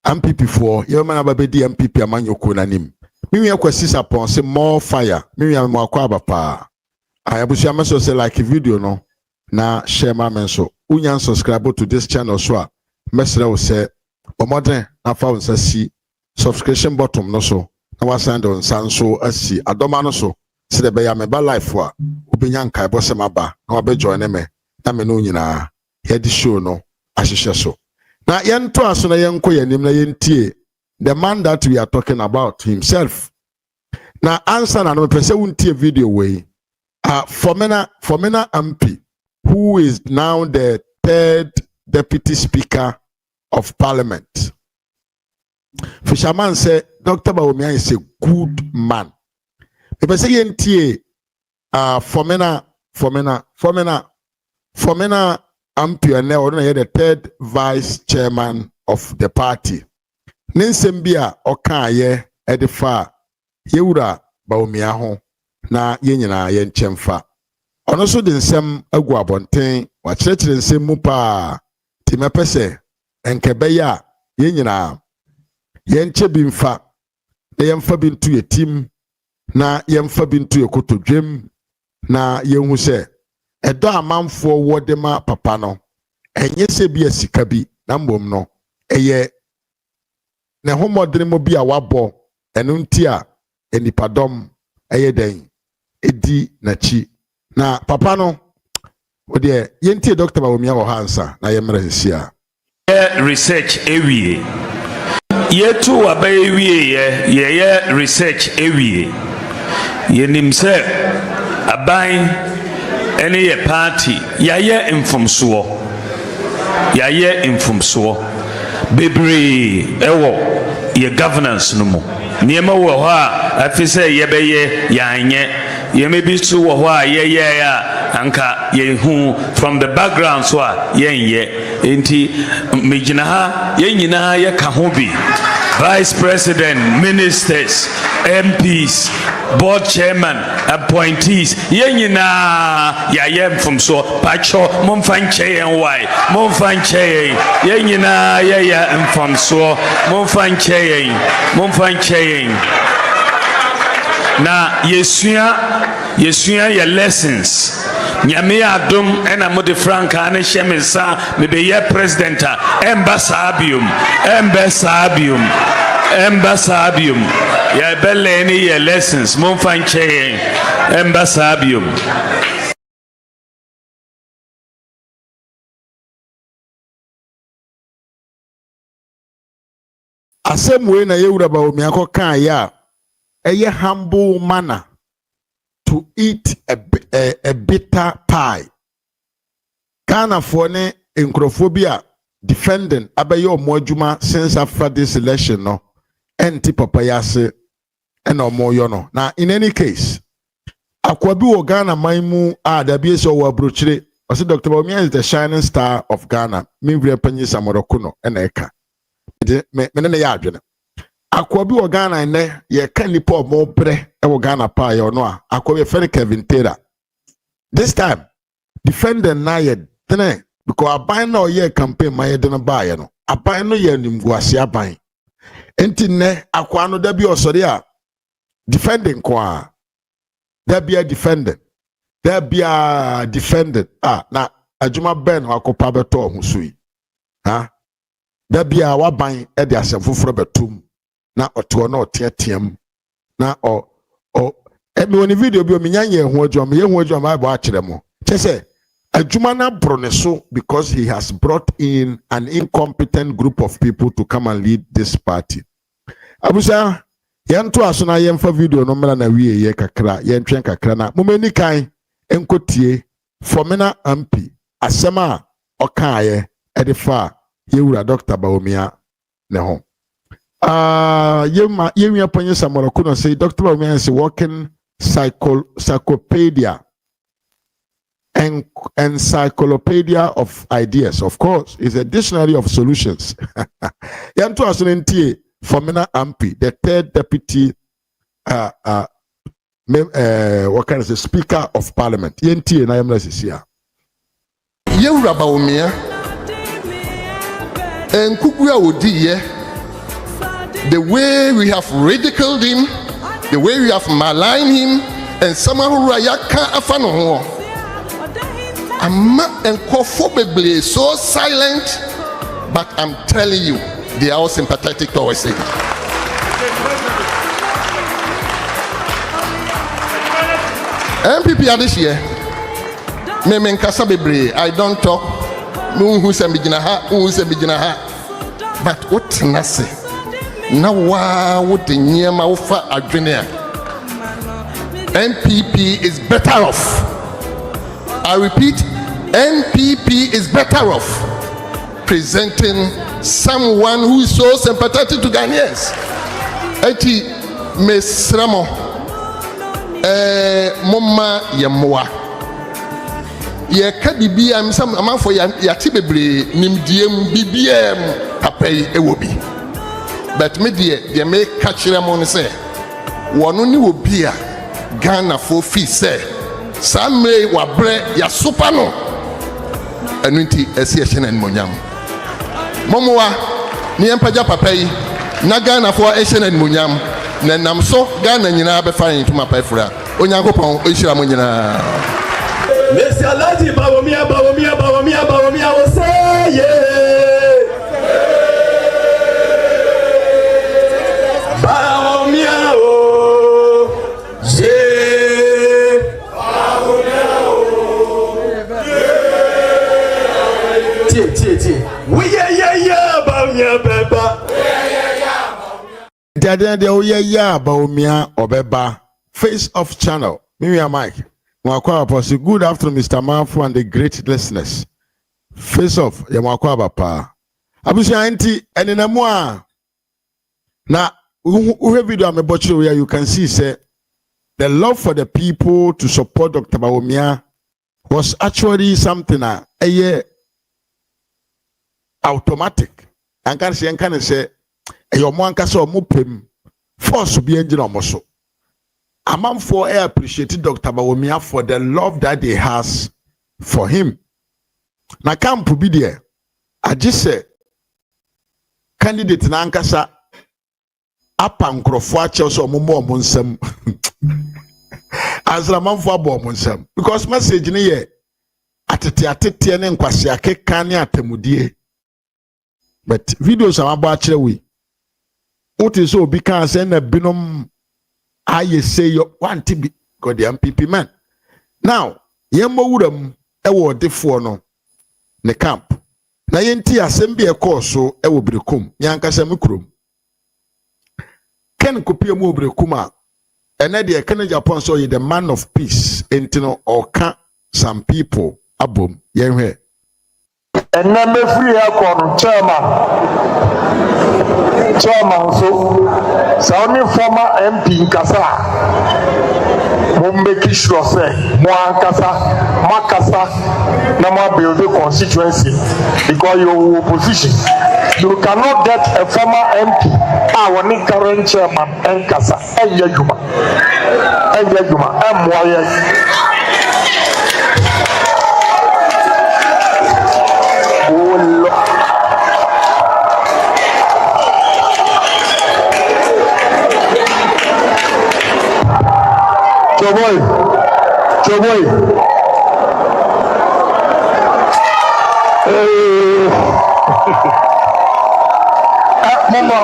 MPP for you man ababedi MPP amanyoko nanim. Mimi akwasi upon say more fire. Mimi amwakwa bapa. Ayabusia meso say like a video no na share my menso. Unyan subscribe to this channel so mesra will say omodren na fa unsa si subscription button no so na wasand on sanso asi adoma no so se de be ya me ba life wa obenya nkai bo se maba na obe join me na me no nyina head show no ahihye so na yento aso na yenko yanim na yentie the man that we are talking about himself. Now answer na no pese untie video way. Formena MP, who is now the 3rd deputy speaker of parliament. Fisherman said Dr. Bawumia is a good man. Pese yentie Formena MP and now the 3rd vice chairman of the party. Ninsembia okaye edifa yewura Bawumia ho na yenyina yenchemfa ono so de nsem agu abonten wa kyerɛkyerɛ nsem mu pa timepese enkebeya yenyina yenche bimfa na yemfa bintu yetim na yemfa bintu yekotodwem na yenhu sɛ ɛdɔ amanfo wodema papa no enye sɛ bi asika bi na mbom no ɛyɛ na homodre mo bi a wabɔ eno nti a enipadom eye den edi na chi na papa no ode yentie Dr. Bawumia wo hansa na yemre hisia research ewie yetu abayewie ye research ewie yenim se aban ene ye party yaye mfomso bebre ewo ye governance no mo niema wo ha afise ye beye yanye maybe so yeah anka who from the background so enti mejina ha nyina ye ka ho bi vice president, ministers, MPs, board chairman, appointees nyina yem from so pacho momfanche why momfanche nyina from so momfanche na yesua your lessons nyame adom ena mode franka ne hyemensa me be ye president embasabium ya belle ni your lessons momfanche embasabium. Asemwe na yewura Bawumia ko kan ya eye humble manner to eat a bitter pie. Ghana for ne encrophobia defending abaye omo adwuma since after this election no enti papa yase and omo yo no. Now in any case akwabi wo Ghana maimu da bi so wo abrochire o say Dr. Bawumia is the shining star of Ghana. Me vre panyi samoroko no na eka me ne ya adwene akwabi wo Ghana ne ye kan nipa omo bre e wo Ghana pa ye no a akwabi fe Kevin Taylor this time defending na ye tene because aban na ye campaign ma ye de no ba ye no aban no ye nimguase aban enti ne akwa no da bi osori a defending kwa da bi a defending na adwuma ben akopa beto ohusui ha da bi a waban e de asem foforo betum na oto na oteateam na me woni video bi o minyanye ho adwuma ye ho adwuma ba akire mo chese adwuma na broneso because he has brought in an incompetent group of people to come and lead this party. Abusa yanto aso na yemfa video no mela na wie ye kakra ye ntwen kakra na momani kan enkotie Formina MP asema okaye edifa yewura Dr. Bawumia ne ho yewia ponye samoroko no say Dr. Bawumia is working encyclopedia of ideas. Of course, it's a dictionary of solutions. Yanto asunentie Formina MP, the third deputy what can I say, Speaker of Parliament. Yentie na yamla sisia. Yewura Bawumia and Kukuya Odiye, the way we have ridiculed him, the way we have maligned him, and someone who Rayaka Afano. And Kofobebly so silent, but I'm telling you, they are all sympathetic towards it. NPP this year, me nkasa bebre. I don't talk. Who say bijina ha. But what nase? Na wa what the nyema ufa adwene. NPP is better off. I repeat, NPP is better off presenting someone who is so sympathetic to Ghanaians. Eti mesramo moma yemwa ye ka bibia amafo ya ti bebre nimdiem bibiem papai ewobi but me de me ka kire mo ne se wono ni obi a Ghana for fi se samre wabre ya super no anunti esi ehye na monyam momowa ni empaja papai na Ghana for ehye na monyam na nam so Ghana nyina be fa ntuma paifura onyankopon ehira mo nyina. Mesi Alhaji Bawumia o say Bawumia o tie we Bawumia beba Bawumia obeba face off channel Miriam Mike. Good afternoon, Mr. Manfu and the great listeners. Face off, Yamakwa Bapa. Abusia anti and in a moi. Now, who video I'm about where you can see, say, the love for the people to support Dr. Bawumia was actually something automatic. And can say your man can say mupem force to be engine almost. A man for appreciated Dr. Bawumia for the love that he has for him. Na camp be there. I just say candidate na ankasa apa nkrofo ache so omomo nsam azra manfo abo nsam because message ni ye atete ne nkwase akeka ne atamudie but videos am abo akere we what is so be kan say na binom aye say you want to be god the NPP man now yemmo wuram e wo defo no ne camp na yenti asem bi ekoso e wo brekum nyankasa mekrom ken kopie mu brekum a ene de ken Japan so the man of peace entino oka some people abom yenhwe enne mefiri akon chairman so sauni former MP nkasa make sure say makasa na ma build the constituency because your opposition you cannot get a former MP our current chairman nkasa eyajuma emwaye Choboy.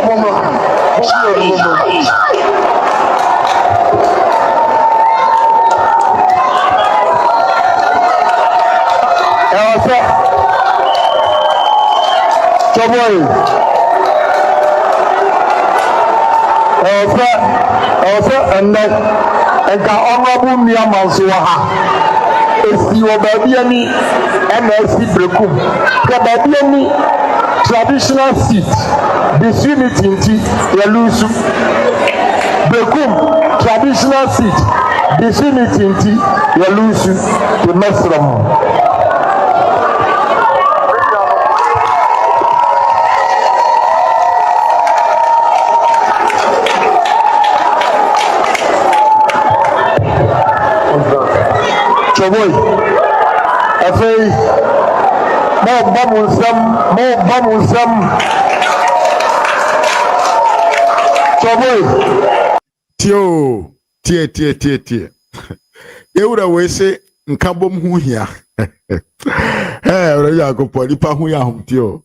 Mama. Choboy. And the honorable Miamansuaha is your baby MSC Brekum. The baby traditional seat, the unity Yalusu Brekum, traditional seat, the unity Yalusu, the Mesram. Choboy, afei mo bamusam. Choboy. Tie. Ewura we se nkabom hu hia. Ora ya ko podi pa hu ya hum tio.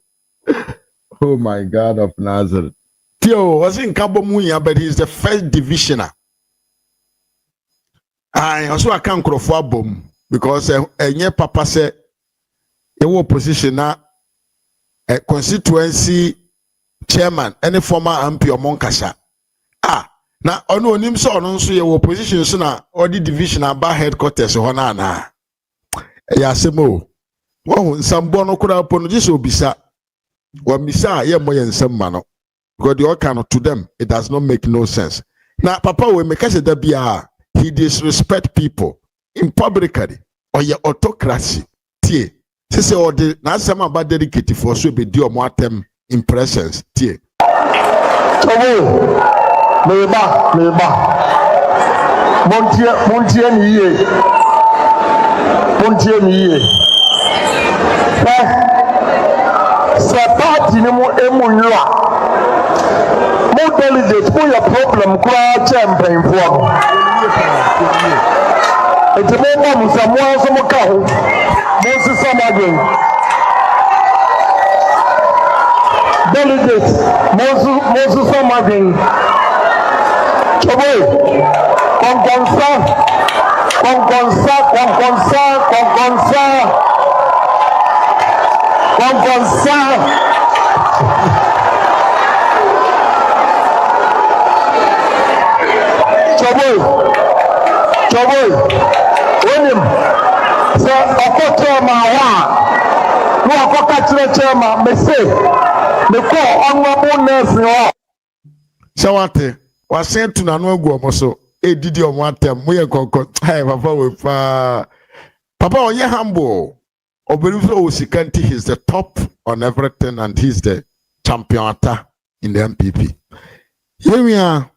Oh my God of Nazareth. Tio, was in nkabom hu hia, but he's the first divisioner. I also can't crofo abom because enye papa say ewo position na constituency chairman any former MP omonkasha na ono onim so ono nso ye position so na odi division aba headquarters ho na na ya semo wo nsambo no kura po no jiso obisa wa misa ye mo ye nsam no because the all can to them it does not make no sense na papa we make say da bia he disrespect people in publicly or your autocracy. Tie. Say all the na some about dedicated for so be do more term impressions. Tie. Meba. Montie ni ye. Se party ni mo emunwa. Mo delegate mo your problem kwa champion for. It's a moment with someone some cow. Moses Samagin. Delegate Moses Samagin. Choboy. Choboy, when him say okoto ma wa no akoka kire chairman me say me call honorable nurse no. Sawate, wa sent to na no agu omoso. didi on one time. We hey, Papa, with Papa, on your humble. Oberuso he's the top on everything, and he's the champion in the NPP. Here we are.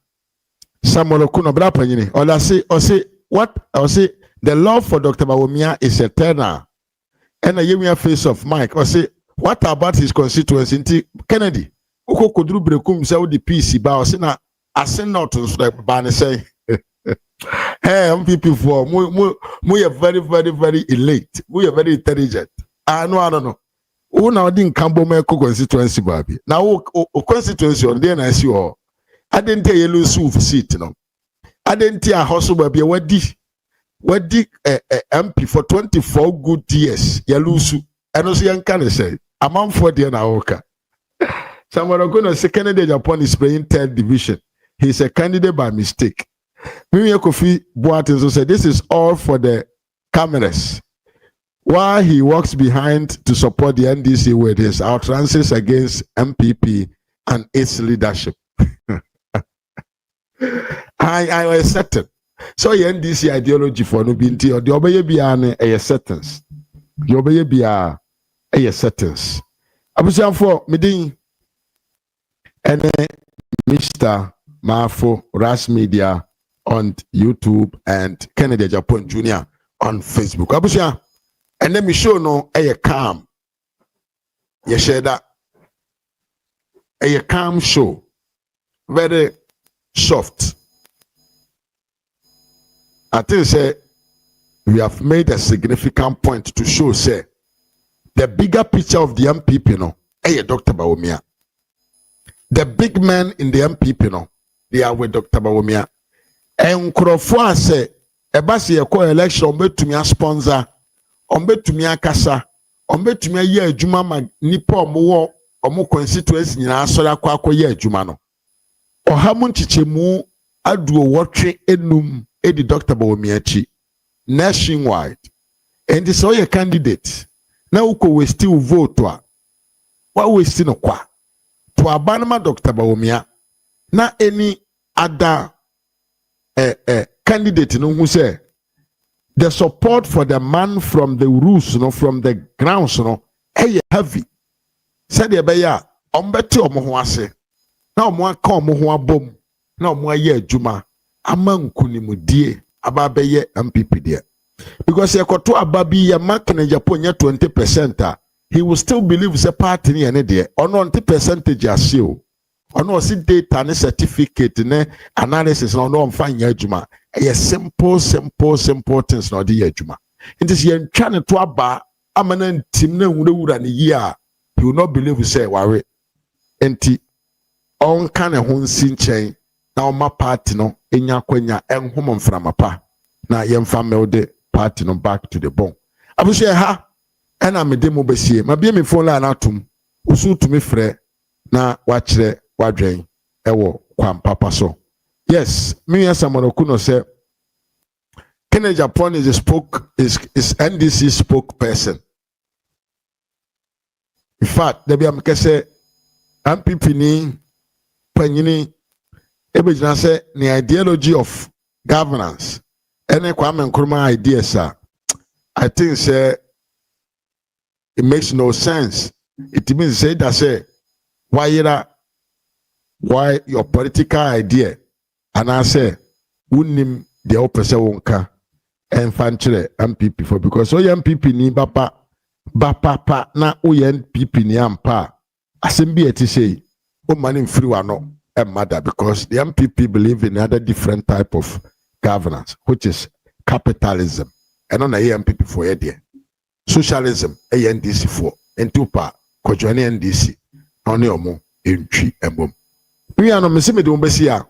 Samuel Okuno Brapanyini. Or say what? Or say the love for Dr. Bawumia is eternal. And a year face of Mike. Or say what about his constituency? Kennedy. Uko kudru brekum sa udi PC ba. Or say na asen not to ban say. Hey, NPP for we are very, very, very elite. We are very intelligent. I know. Who now didn't come me constituency, baby. Now, constituency on there, I see all. I didn't tell you lose seat, no. I didn't tell a hustle, baby. What did MP for 24 good years? You lose. I don't see can say. I'm on 40 an hour. Someone are going to say candidate upon his playing 10th division. He's a candidate by mistake. Mimi Kofi Boateng said, "This is all for the cameras." While he walks behind to support the NDC with his utterances against MPP and its leadership. I was certain. So the NDC ideology for no binti or the obeye biane a sentence. The obeye bia a sentence. Abusian for midin and Mr. Mafo Ras Media on YouTube and Kennedy Japan Jr. on Facebook. Abusia, and then me show no a calm. You share that a calm show, very soft. I think say we have made a significant point to show say the bigger picture of the MPP no a Dr. Bawumia. The big men in the MPP no they are with Dr. Bawumia. Nkurofo ase ebasi ekọ election betumi a sponsor betumi akasa betumi aye adwuma ma nipa omo constituency nyina asori akọ adwuma no ohamu nchichemu aduo wotwe enum edi Dr. Bawumia chi nationwide and so your candidate na uko we still vote wa we still no kwa to abanama Dr. Bawumia na any other candidate no who say the support for the man from the roots, from the grounds, heavy. Said the beya, ombeti omohuase. Na omwa ka omohu abom. Na omwa ye adwuma. Amankuni mudie ababeye MPP there. Because yekoto ababi ya makene Japan 20%, he will still believe the party ni ene there. Ono 20% asio. Ono si data ne certificate ne analysis no no mfanya adwuma. A simple things no de adwuma. It is yen try to aba amana ntim na wura ne year. He will not believe say worry. Enti on kan ho nsi nchen na oma party no enya kwanya enhom mframapa na yemfa melde party no back to the bone. Abushe ha ena me demo besie mabie me phone line atum usu tumi frɛ na wachire wadwen ewo kwam papa so. Yes, me and Samuel Okuno say Kennedy Japan is NDC spokesperson. In fact, there be a say MPP ni panyini ebejina say the ideology of governance. Any Kwame Nkrumah ideas I think say it makes no sense. It means say that say why your political idea and I say unim the opposite wonka and fanchire MPP for because so MPP ni bapa na NPP ni ampa asembi eti say o mani free wano and mother because the MPP believe in another different type of governance which is capitalism and on a MPP for idea socialism NDC for entupa kojwane NDC oni omo entry embom we are no mesime de umbesia